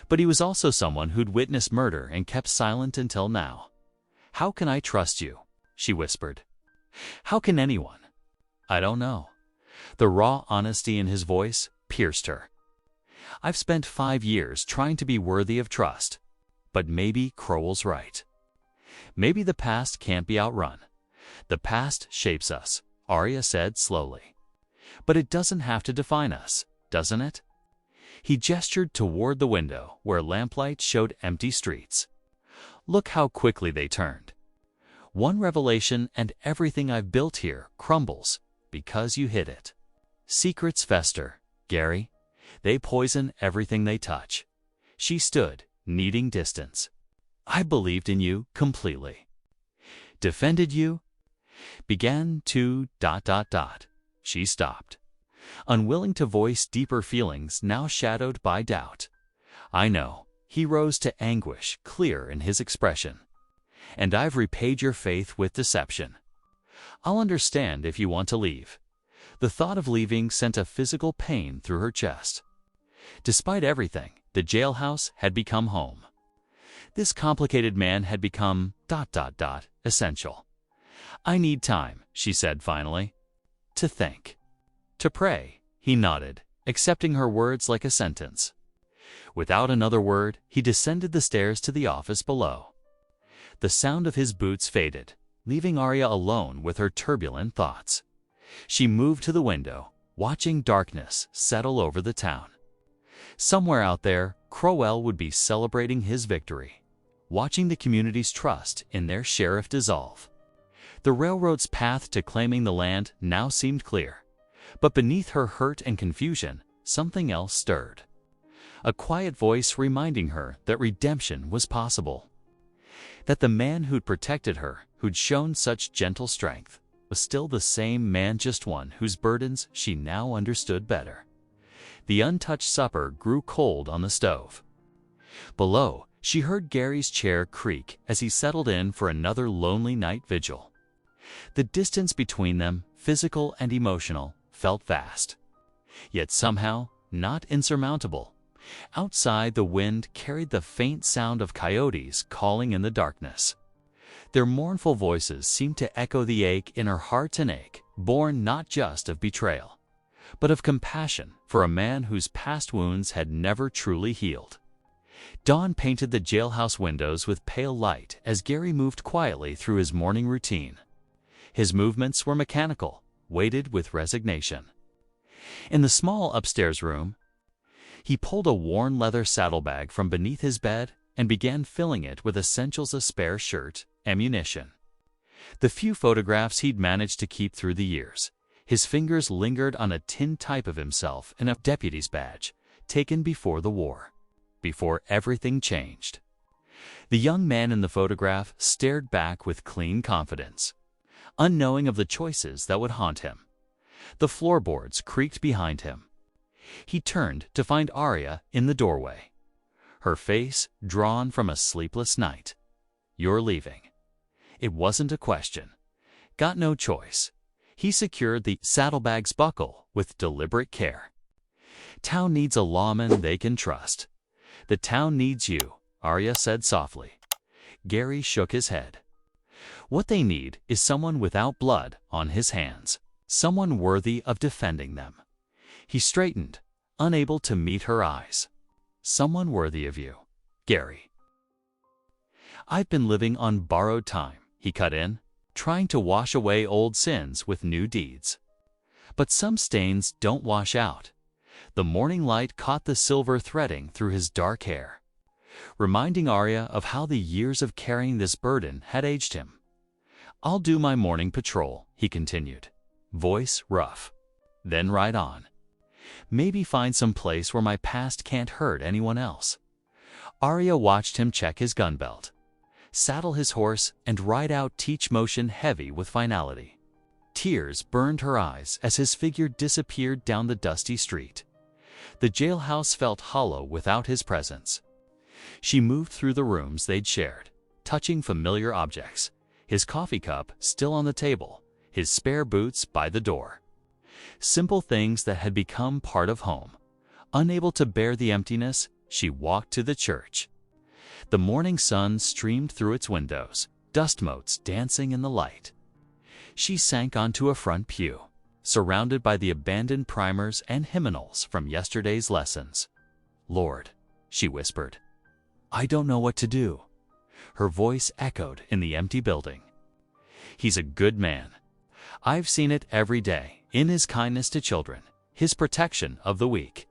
[SPEAKER 1] But he was also someone who'd witnessed murder and kept silent until now. How can I trust you? She whispered. How can anyone? I don't know. The raw honesty in his voice pierced her. I've spent 5 years trying to be worthy of trust. But maybe Crowell's right. Maybe the past can't be outrun. The past shapes us, Arya said slowly. But it doesn't have to define us, doesn't it? He gestured toward the window where lamplight showed empty streets. Look how quickly they turned. One revelation and everything I've built here crumbles because you hid it. Secrets fester, Gary. They poison everything they touch. She stood, needing distance. I believed in you completely. Defended you. Began to ... She stopped. Unwilling to voice deeper feelings now shadowed by doubt. I know. He rose to anguish, clear in his expression. And I've repaid your faith with deception. I'll understand if you want to leave. The thought of leaving sent a physical pain through her chest. Despite everything, the jailhouse had become home. This complicated man had become ... essential. I need time, she said finally. To think. To pray, he nodded, accepting her words like a sentence. Without another word, he descended the stairs to the office below. The sound of his boots faded, leaving Arya alone with her turbulent thoughts. She moved to the window, watching darkness settle over the town. Somewhere out there, Crowell would be celebrating his victory, watching the community's trust in their sheriff dissolve. The railroad's path to claiming the land now seemed clear, but beneath her hurt and confusion, something else stirred. A quiet voice reminding her that redemption was possible. That the man who'd protected her, who'd shown such gentle strength, was still the same man, just one whose burdens she now understood better. The untouched supper grew cold on the stove. Below, she heard Gary's chair creak as he settled in for another lonely night vigil. The distance between them, physical and emotional, felt vast. Yet somehow, not insurmountable. Outside, the wind carried the faint sound of coyotes calling in the darkness. Their mournful voices seemed to echo the ache in her heart, an ache born not just of betrayal, but of compassion for a man whose past wounds had never truly healed. Dawn painted the jailhouse windows with pale light as Gary moved quietly through his morning routine. His movements were mechanical, weighted with resignation. In the small upstairs room, he pulled a worn leather saddlebag from beneath his bed and began filling it with essentials: a spare shirt, ammunition, the few photographs he'd managed to keep through the years. His fingers lingered on a tin type of himself in a deputy's badge, taken before the war, before everything changed. The young man in the photograph stared back with clean confidence, unknowing of the choices that would haunt him. The floorboards creaked behind him. He turned to find Arya in the doorway, her face drawn from a sleepless night. "You're leaving." It wasn't a question. Got no choice. He secured the saddlebag's buckle with deliberate care. "Town needs a lawman they can trust." "The town needs you," Arya said softly. Gary shook his head. "What they need is someone without blood on his hands, someone worthy of defending them." He straightened, unable to meet her eyes. "Someone worthy of you, Gary." "I've been living on borrowed time," he cut in, trying to wash away old sins with new deeds. "But some stains don't wash out." The morning light caught the silver threading through his dark hair, reminding Arya of how the years of carrying this burden had aged him. "I'll do my morning patrol," he continued, voice rough. "Then ride on. Maybe find some place where my past can't hurt anyone else." Arya watched him check his gun belt, saddle his horse, and ride out, teach motion heavy with finality. Tears burned her eyes as his figure disappeared down the dusty street. The jailhouse felt hollow without his presence. She moved through the rooms they'd shared, touching familiar objects, his coffee cup still on the table, his spare boots by the door. Simple things that had become part of home. Unable to bear the emptiness, she walked to the church. The morning sun streamed through its windows, dust motes dancing in the light. She sank onto a front pew, surrounded by the abandoned primers and hymnals from yesterday's lessons. "Lord," she whispered, "I don't know what to do." Her voice echoed in the empty building. "He's a good man. I've seen it every day, in his kindness to children, his protection of the weak."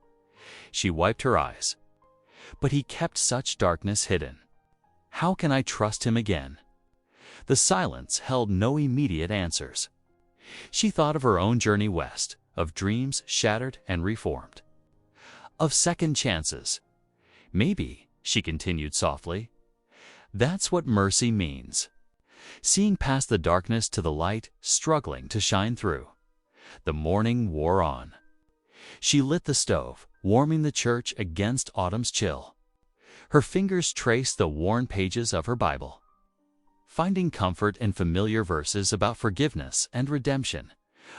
[SPEAKER 1] She wiped her eyes. "But he kept such darkness hidden. How can I trust him again?" The silence held no immediate answers. She thought of her own journey west, of dreams shattered and reformed, of second chances. "Maybe," she continued softly, "that's what mercy means. Seeing past the darkness to the light, struggling to shine through." The morning wore on. She lit the stove, warming the church against autumn's chill. Her fingers traced the worn pages of her Bible, finding comfort in familiar verses about forgiveness and redemption.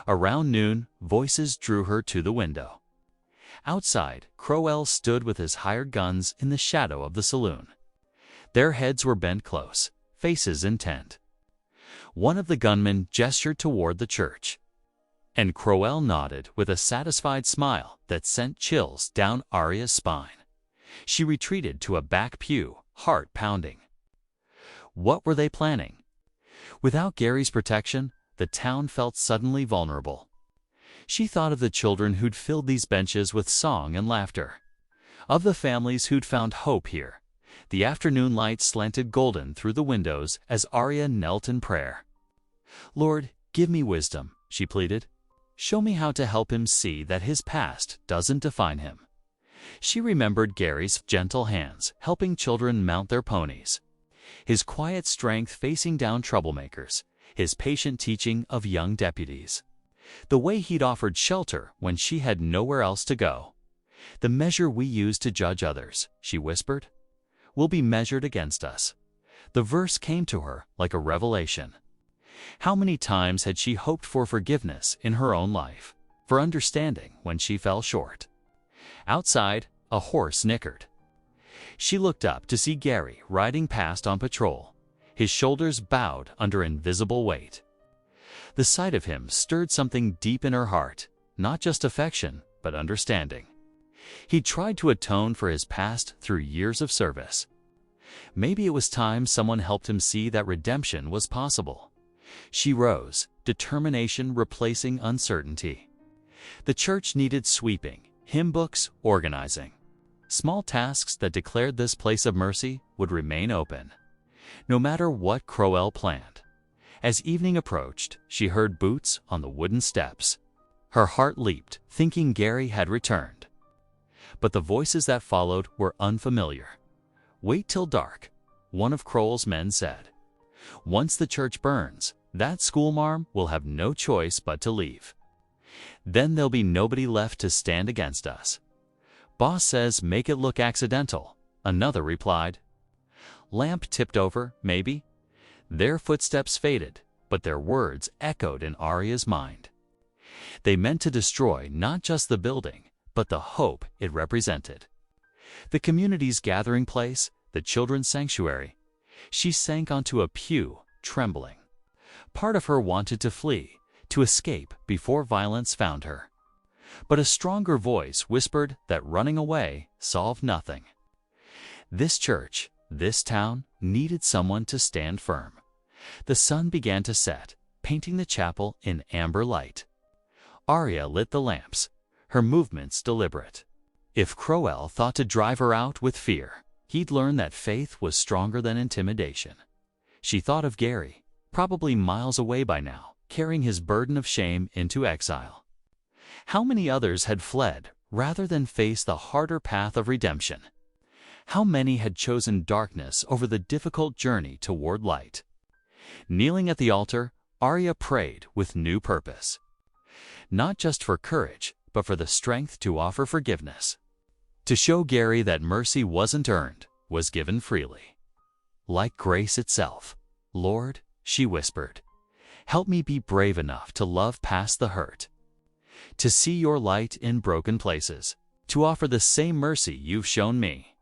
[SPEAKER 1] Around noon, voices drew her to the window. Outside, Crowell stood with his hired guns in the shadow of the saloon. Their heads were bent close, faces intent. One of the gunmen gestured toward the church, and Crowell nodded with a satisfied smile that sent chills down Arya's spine. She retreated to a back pew, heart pounding. What were they planning? Without Gary's protection, the town felt suddenly vulnerable. She thought of the children who'd filled these benches with song and laughter, of the families who'd found hope here. The afternoon light slanted golden through the windows as Arya knelt in prayer. "Lord, give me wisdom," she pleaded. "Show me how to help him see that his past doesn't define him." She remembered Gary's gentle hands helping children mount their ponies, his quiet strength facing down troublemakers, his patient teaching of young deputies, the way he'd offered shelter when she had nowhere else to go. "The measure we use to judge others," she whispered, "will be measured against us." The verse came to her like a revelation. How many times had she hoped for forgiveness in her own life, for understanding when she fell short? Outside, a horse nickered. She looked up to see Gary riding past on patrol, his shoulders bowed under invisible weight. The sight of him stirred something deep in her heart, not just affection, but understanding. He tried to atone for his past through years of service. Maybe it was time someone helped him see that redemption was possible. She rose, determination replacing uncertainty. The church needed sweeping, hymn books, organizing. Small tasks that declared this place of mercy would remain open, no matter what Crowell planned. As evening approached, she heard boots on the wooden steps. Her heart leaped, thinking Gary had returned. But the voices that followed were unfamiliar. "Wait till dark," one of Crowell's men said. "Once the church burns, that schoolmarm will have no choice but to leave. Then there'll be nobody left to stand against us." "Boss says make it look accidental," another replied. Lamp tipped over, maybe. Their footsteps faded, but their words echoed in Arya's mind. They meant to destroy not just the building, but the hope it represented. The community's gathering place, the children's sanctuary. She sank onto a pew, trembling. Part of her wanted to flee, to escape before violence found her. But a stronger voice whispered that running away solved nothing. This church, this town, needed someone to stand firm. The sun began to set, painting the chapel in amber light. Arya lit the lamps, her movements deliberate. If Crowell thought to drive her out with fear, he'd learn that faith was stronger than intimidation. She thought of Gary, probably miles away by now, carrying his burden of shame into exile. How many others had fled rather than face the harder path of redemption? How many had chosen darkness over the difficult journey toward light? Kneeling at the altar, Arya prayed with new purpose. Not just for courage, but for the strength to offer forgiveness. To show Gary that mercy wasn't earned, was given freely. Like grace itself. "Lord," she whispered, "help me be brave enough to love past the hurt. To see your light in broken places. To offer the same mercy you've shown me."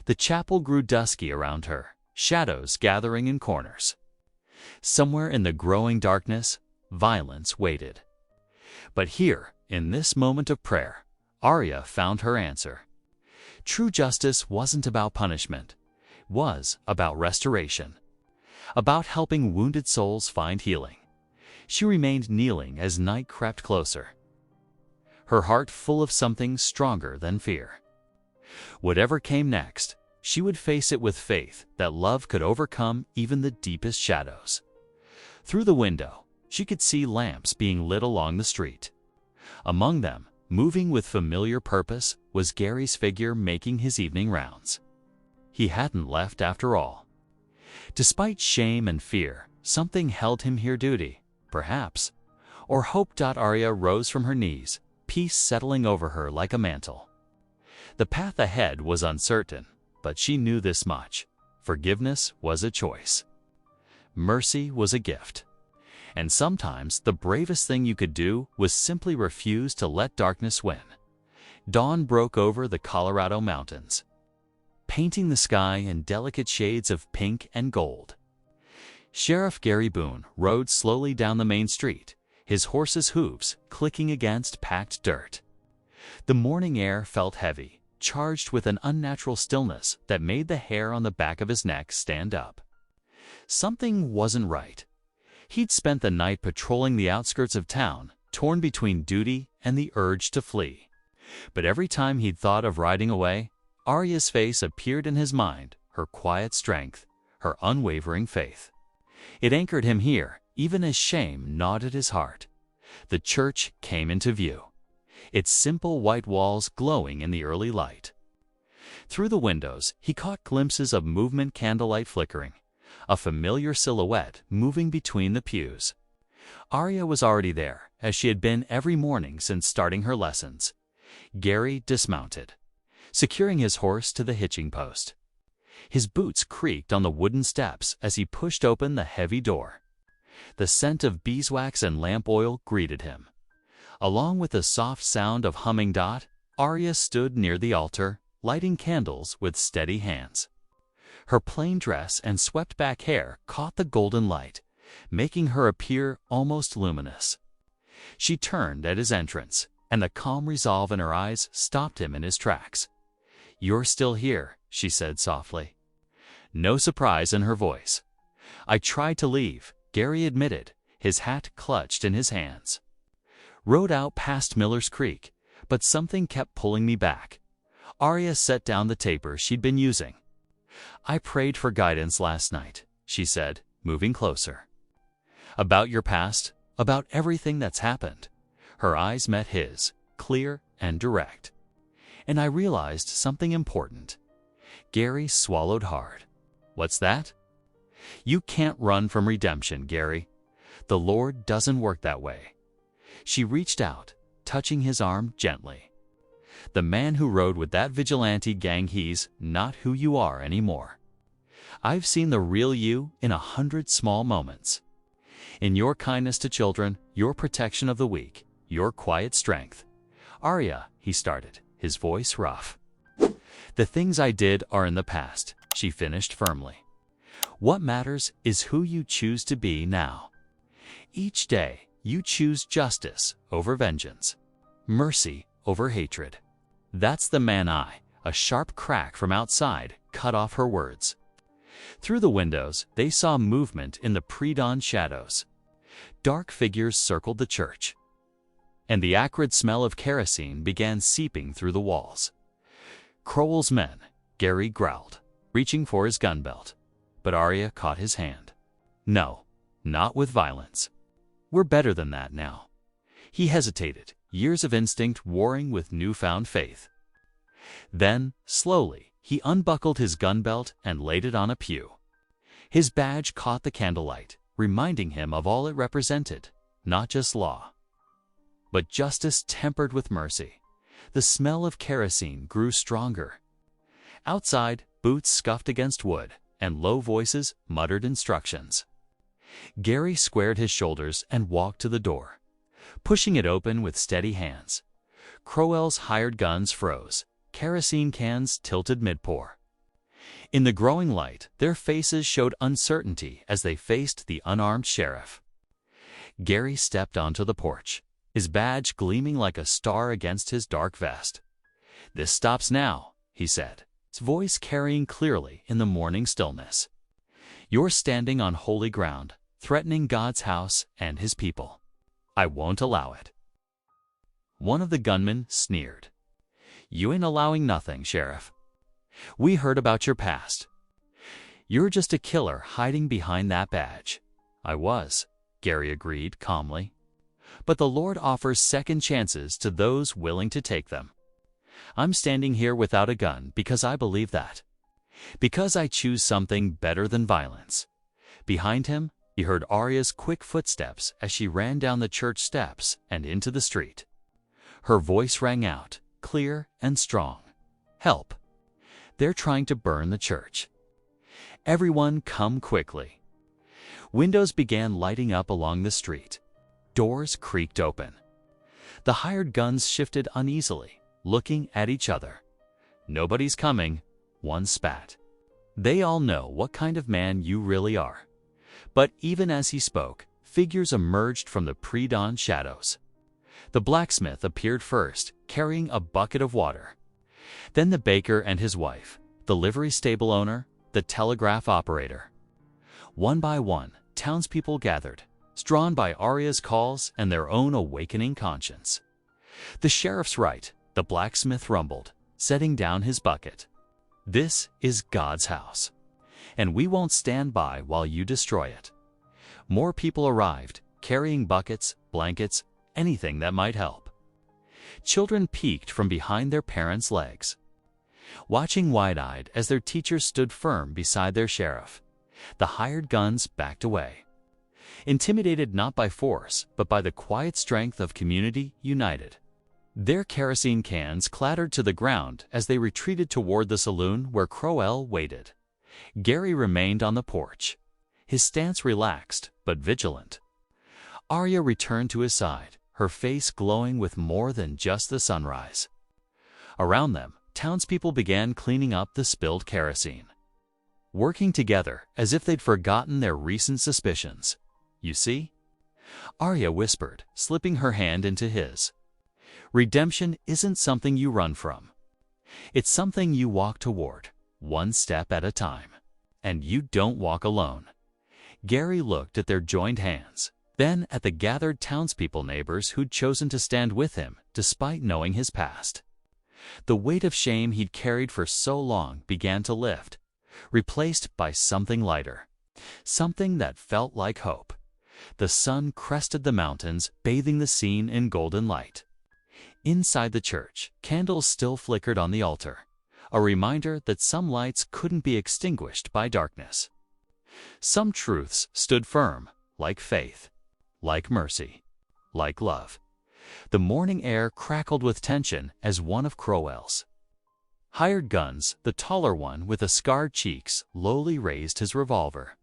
[SPEAKER 1] The chapel grew dusky around her, shadows gathering in corners. Somewhere in the growing darkness, violence waited. But here, in this moment of prayer, Arya found her answer. True justice wasn't about punishment. It was about restoration. About helping wounded souls find healing. She remained kneeling as night crept closer. Her heart full of something stronger than fear. Whatever came next, she would face it with faith that love could overcome even the deepest shadows. Through the window, she could see lamps being lit along the street. Among them, moving with familiar purpose, was Gary's figure making his evening rounds. He hadn't left after all. Despite shame and fear, something held him here, duty, perhaps, or hope. Arya rose from her knees, peace settling over her like a mantle. The path ahead was uncertain, but she knew this much. Forgiveness was a choice. Mercy was a gift. And sometimes the bravest thing you could do was simply refuse to let darkness win. Dawn broke over the Colorado mountains, painting the sky in delicate shades of pink and gold. Sheriff Gary Boone rode slowly down the main street, his horse's hooves clicking against packed dirt. The morning air felt heavy, charged with an unnatural stillness that made the hair on the back of his neck stand up. Something wasn't right. He'd spent the night patrolling the outskirts of town, torn between duty and the urge to flee. But every time he'd thought of riding away, Arya's face appeared in his mind, her quiet strength, her unwavering faith. It anchored him here, even as shame gnawed at his heart. The church came into view, its simple white walls glowing in the early light. Through the windows, he caught glimpses of movement, candlelight flickering, a familiar silhouette moving between the pews. Arya was already there, as she had been every morning since starting her lessons. Gary dismounted, securing his horse to the hitching post. His boots creaked on the wooden steps as he pushed open the heavy door. The scent of beeswax and lamp oil greeted him. Along with the soft sound of humming. Arya stood near the altar, lighting candles with steady hands. Her plain dress and swept-back hair caught the golden light, making her appear almost luminous. She turned at his entrance, and the calm resolve in her eyes stopped him in his tracks. "You're still here," she said softly. No surprise in her voice. "I tried to leave," Gary admitted, his hat clutched in his hands. "Rode out past Miller's Creek, but something kept pulling me back." Arya set down the taper she'd been using. "I prayed for guidance last night," she said, moving closer. "About your past, about everything that's happened." Her eyes met his, clear and direct. "And I realized something important." Gary swallowed hard. "What's that?" "You can't run from redemption, Gary. The Lord doesn't work that way." She reached out, touching his arm gently. "The man who rode with that vigilante gang, he's not who you are anymore. I've seen the real you in 100 small moments. In your kindness to children, your protection of the weak, your quiet strength." "Arya," he started, his voice rough. "The things I did are in the past," she finished firmly. "What matters is who you choose to be now. Each day, you choose justice over vengeance, mercy over hatred." "That's the man I," a sharp crack from outside cut off her words. Through the windows, they saw movement in the pre-dawn shadows. Dark figures circled the church, and the acrid smell of kerosene began seeping through the walls. "Crowell's men," Gary growled, reaching for his gun belt. But Arya caught his hand. "No, not with violence. We're better than that now." He hesitated, years of instinct warring with newfound faith. Then, slowly, he unbuckled his gun belt and laid it on a pew. His badge caught the candlelight, reminding him of all it represented, not just law, but justice tempered with mercy. The smell of kerosene grew stronger. Outside, boots scuffed against wood, and low voices muttered instructions. Gary squared his shoulders and walked to the door, pushing it open with steady hands. Crowell's hired guns froze, kerosene cans tilted mid-pour. In the growing light, their faces showed uncertainty as they faced the unarmed sheriff. Gary stepped onto the porch, his badge gleaming like a star against his dark vest. "This stops now," he said, his voice carrying clearly in the morning stillness. "You're standing on holy ground, threatening God's house and his people. I won't allow it." One of the gunmen sneered. "You ain't allowing nothing, Sheriff. We heard about your past. You're just a killer hiding behind that badge." "I was," Gary agreed calmly. "But the Lord offers second chances to those willing to take them. I'm standing here without a gun because I believe that. Because I choose something better than violence." Behind him, he heard Arya's quick footsteps as she ran down the church steps and into the street. Her voice rang out, clear and strong. "Help! They're trying to burn the church. Everyone come quickly." Windows began lighting up along the street. Doors creaked open. The hired guns shifted uneasily, looking at each other. "Nobody's coming," one spat. "They all know what kind of man you really are." But even as he spoke, figures emerged from the pre-dawn shadows. The blacksmith appeared first, carrying a bucket of water. Then the baker and his wife, the livery stable owner, the telegraph operator. One by one, townspeople gathered, drawn by Arya's calls and their own awakening conscience. "The sheriff's right," the blacksmith rumbled, setting down his bucket. "This is God's house, and we won't stand by while you destroy it." More people arrived, carrying buckets, blankets, anything that might help. Children peeked from behind their parents' legs, watching wide-eyed as their teachers stood firm beside their sheriff. The hired guns backed away, intimidated not by force, but by the quiet strength of community united. Their kerosene cans clattered to the ground as they retreated toward the saloon where Crowell waited. Gary remained on the porch, his stance relaxed but vigilant. Arya returned to his side, her face glowing with more than just the sunrise. Around them, townspeople began cleaning up the spilled kerosene, working together as if they'd forgotten their recent suspicions. "You see?" Arya whispered, slipping her hand into his. Redemption isn't something you run from. It's something you walk toward, one step at a time. And you don't walk alone. Gary looked at their joined hands, then at the gathered townspeople neighbors who'd chosen to stand with him despite knowing his past. The weight of shame he'd carried for so long began to lift, replaced by something lighter, something that felt like hope. The sun crested the mountains, bathing the scene in golden light. Inside the church, candles still flickered on the altar, a reminder that some lights couldn't be extinguished by darkness. Some truths stood firm, like faith, like mercy, like love. The morning air crackled with tension as one of Crowell's hired guns, the taller one with the scarred cheeks, lowly raised his revolver.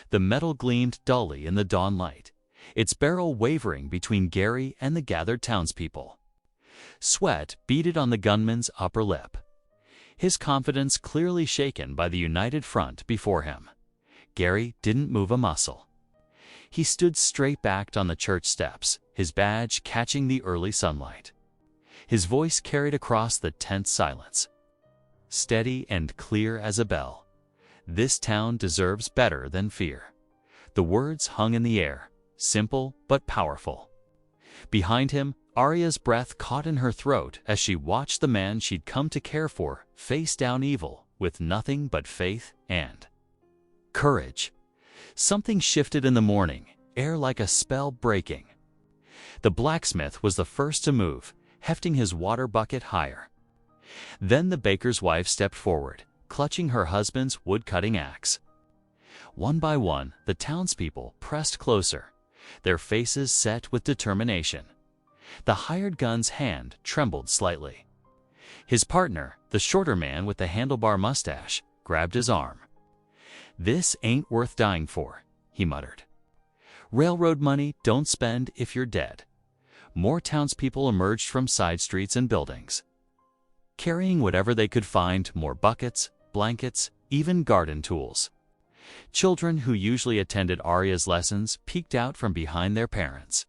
[SPEAKER 1] The metal gleamed dully in the dawn light, its barrel wavering between Gary and the gathered townspeople. Sweat beaded on the gunman's upper lip, his confidence clearly shaken by the united front before him. Gary didn't move a muscle. He stood straight-backed on the church steps, his badge catching the early sunlight. His voice carried across the tense silence, steady and clear as a bell. This town deserves better than fear. The words hung in the air, simple but powerful. Behind him, Arya's breath caught in her throat as she watched the man she'd come to care for face down evil with nothing but faith and courage. Something shifted in the morning, air like a spell breaking. The blacksmith was the first to move, hefting his water bucket higher. Then the baker's wife stepped forward, clutching her husband's wood-cutting axe. One by one, the townspeople pressed closer, their faces set with determination. The hired gun's hand trembled slightly. His partner, the shorter man with the handlebar mustache, grabbed his arm. "This ain't worth dying for," he muttered. "Railroad money don't spend if you're dead." More townspeople emerged from side streets and buildings, carrying whatever they could find, more buckets, blankets, even garden tools. Children who usually attended Arya's lessons peeked out from behind their parents,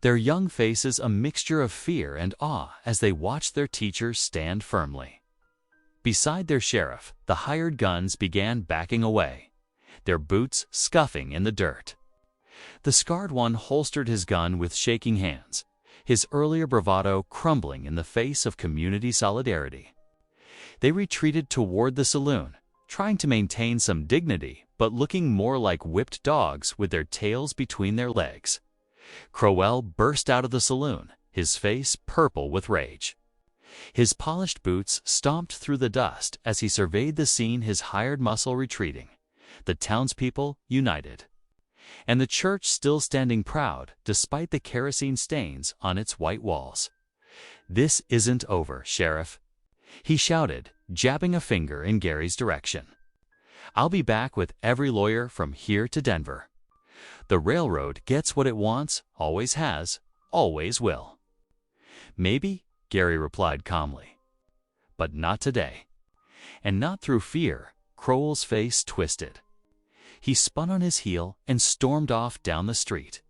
[SPEAKER 1] their young faces a mixture of fear and awe as they watched their teachers stand firmly. Beside their sheriff, the hired guns began backing away, their boots scuffing in the dirt. The scarred one holstered his gun with shaking hands, his earlier bravado crumbling in the face of community solidarity. They retreated toward the saloon, trying to maintain some dignity, but looking more like whipped dogs with their tails between their legs. Crowell burst out of the saloon, his face purple with rage. His polished boots stomped through the dust as he surveyed the scene, his hired muscle retreating, the townspeople united, and the church still standing proud despite the kerosene stains on its white walls. "This isn't over, Sheriff," he shouted, jabbing a finger in Gary's direction. "I'll be back with every lawyer from here to Denver. The railroad gets what it wants, always has, always will." "Maybe," Gary replied calmly, "but not today." And not through fear. Crowell's face twisted. He spun on his heel and stormed off down the street,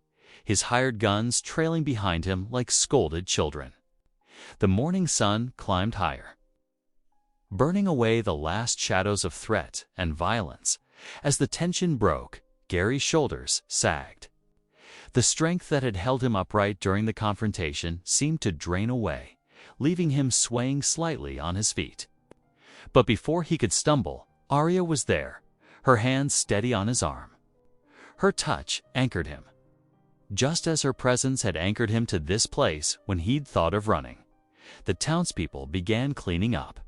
[SPEAKER 1] his hired guns trailing behind him like scolded children. The morning sun climbed higher, burning away the last shadows of threat and violence. As the tension broke, Gary's shoulders sagged. The strength that had held him upright during the confrontation seemed to drain away, leaving him swaying slightly on his feet. But before he could stumble, Arya was there, her hand steady on his arm. Her touch anchored him, just as her presence had anchored him to this place when he'd thought of running. The townspeople began cleaning up,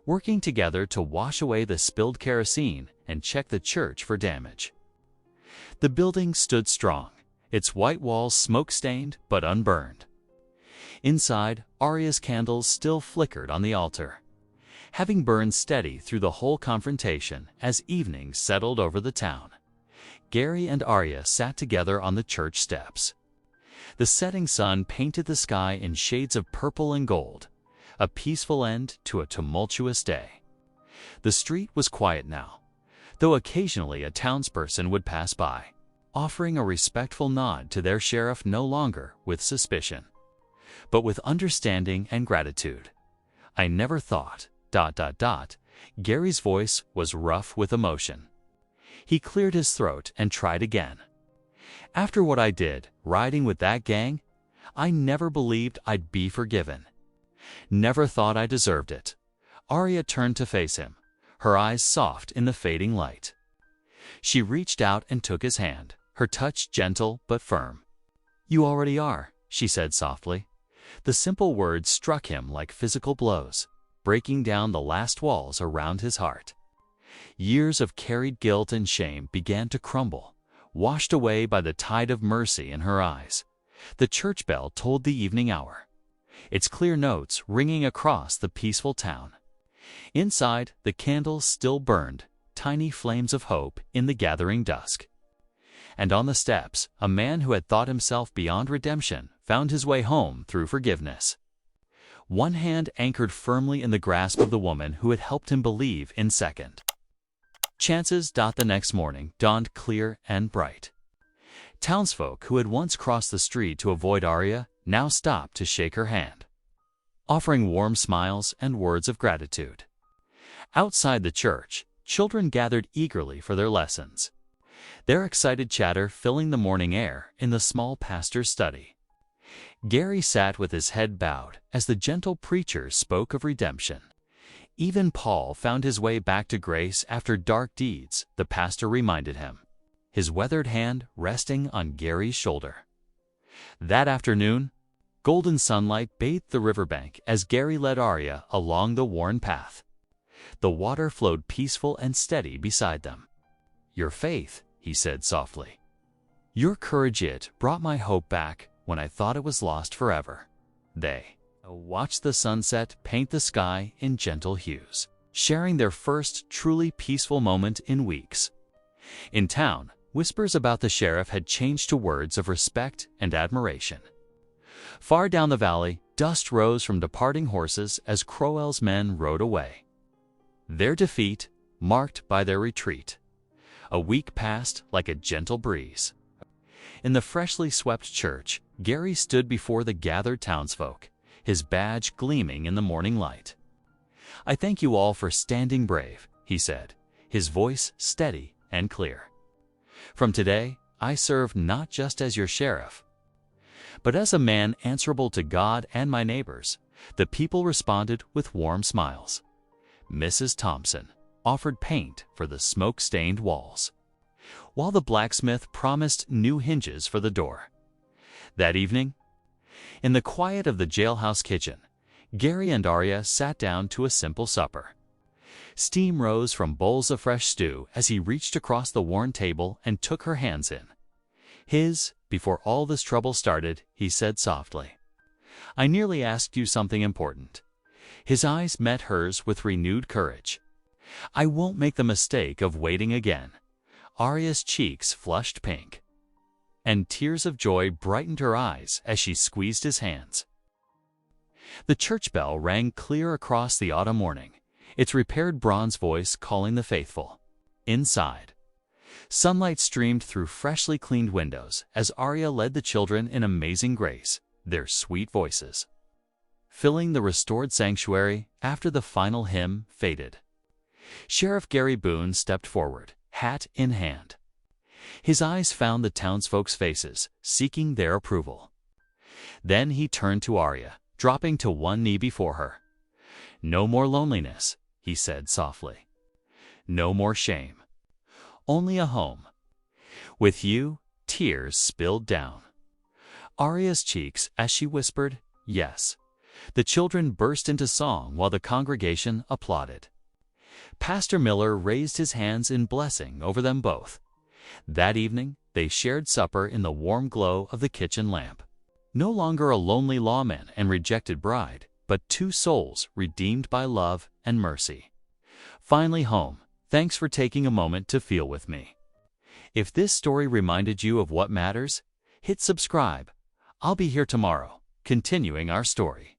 [SPEAKER 1] working together to wash away the spilled kerosene and check the church for damage. The building stood strong, its white walls smoke-stained but unburned. Inside, Arya's candles still flickered on the altar, having burned steady through the whole confrontation as evening settled over the town. Gary and Arya sat together on the church steps. The setting sun painted the sky in shades of purple and gold, a peaceful end to a tumultuous day. The street was quiet now, though occasionally a townsperson would pass by, offering a respectful nod to their sheriff, no longer with suspicion. but with understanding and gratitude. I never thought, ... Gary's voice was rough with emotion. He cleared his throat and tried again. After what I did, riding with that gang, I never believed I'd be forgiven. Never thought I deserved it. Arya turned to face him, her eyes soft in the fading light. She reached out and took his hand, her touch gentle but firm. "You already are," she said softly. The simple words struck him like physical blows, breaking down the last walls around his heart. Years of carried guilt and shame began to crumble, washed away by the tide of mercy in her eyes. The church bell tolled the evening hour, its clear notes ringing across the peaceful town. Inside, the candles still burned, tiny flames of hope in the gathering dusk. And on the steps, a man who had thought himself beyond redemption found his way home through forgiveness. One hand anchored firmly in the grasp of the woman who had helped him believe in second. Chances. The next morning dawned clear and bright. Townsfolk who had once crossed the street to avoid Arya now stopped to shake her hand, offering warm smiles and words of gratitude. Outside the church, children gathered eagerly for their lessons, their excited chatter filling the morning air in the small pastor's study. Gary sat with his head bowed as the gentle preacher spoke of redemption. Even Paul found his way back to grace after dark deeds, the pastor reminded him, his weathered hand resting on Gary's shoulder. That afternoon, golden sunlight bathed the riverbank as Gary led Arya along the worn path. The water flowed peaceful and steady beside them. "Your faith," he said softly. "Your courage, it brought my hope back when I thought it was lost forever." They watched the sunset paint the sky in gentle hues, sharing their first truly peaceful moment in weeks. In town, whispers about the sheriff had changed to words of respect and admiration. Far down the valley, dust rose from departing horses as Crowell's men rode away, their defeat marked by their retreat. A week passed like a gentle breeze. In the freshly swept church, Gary stood before the gathered townsfolk, his badge gleaming in the morning light. "I thank you all for standing brave," he said, his voice steady and clear. "From today, I serve not just as your sheriff, but as a man answerable to God and my neighbors." The people responded with warm smiles. Mrs. Thompson offered paint for the smoke-stained walls, while the blacksmith promised new hinges for the door. That evening, in the quiet of the jailhouse kitchen, Gary and Arya sat down to a simple supper. Steam rose from bowls of fresh stew as he reached across the worn table and took her hands in his. "Before all this trouble started," he said softly, "I nearly asked you something important." His eyes met hers with renewed courage. "I won't make the mistake of waiting again." Arya's cheeks flushed pink, and tears of joy brightened her eyes as she squeezed his hands. The church bell rang clear across the autumn morning, its repaired bronze voice calling the faithful. Inside, sunlight streamed through freshly cleaned windows as Arya led the children in amazing grace, their sweet voices filling the restored sanctuary after the final hymn faded. Sheriff Gary Boone stepped forward, hat in hand. His eyes found the townsfolk's faces, seeking their approval. Then he turned to Arya, dropping to one knee before her. "No more loneliness," he said softly. "No more shame. Only a home. With you." Tears spilled down Arya's cheeks as she whispered, "Yes." The children burst into song while the congregation applauded. Pastor Miller raised his hands in blessing over them both. That evening, they shared supper in the warm glow of the kitchen lamp. No longer a lonely lawman and rejected bride, but two souls redeemed by love and mercy. Finally home. Thanks for taking a moment to feel with me. If this story reminded you of what matters, hit subscribe. I'll be here tomorrow, continuing our story.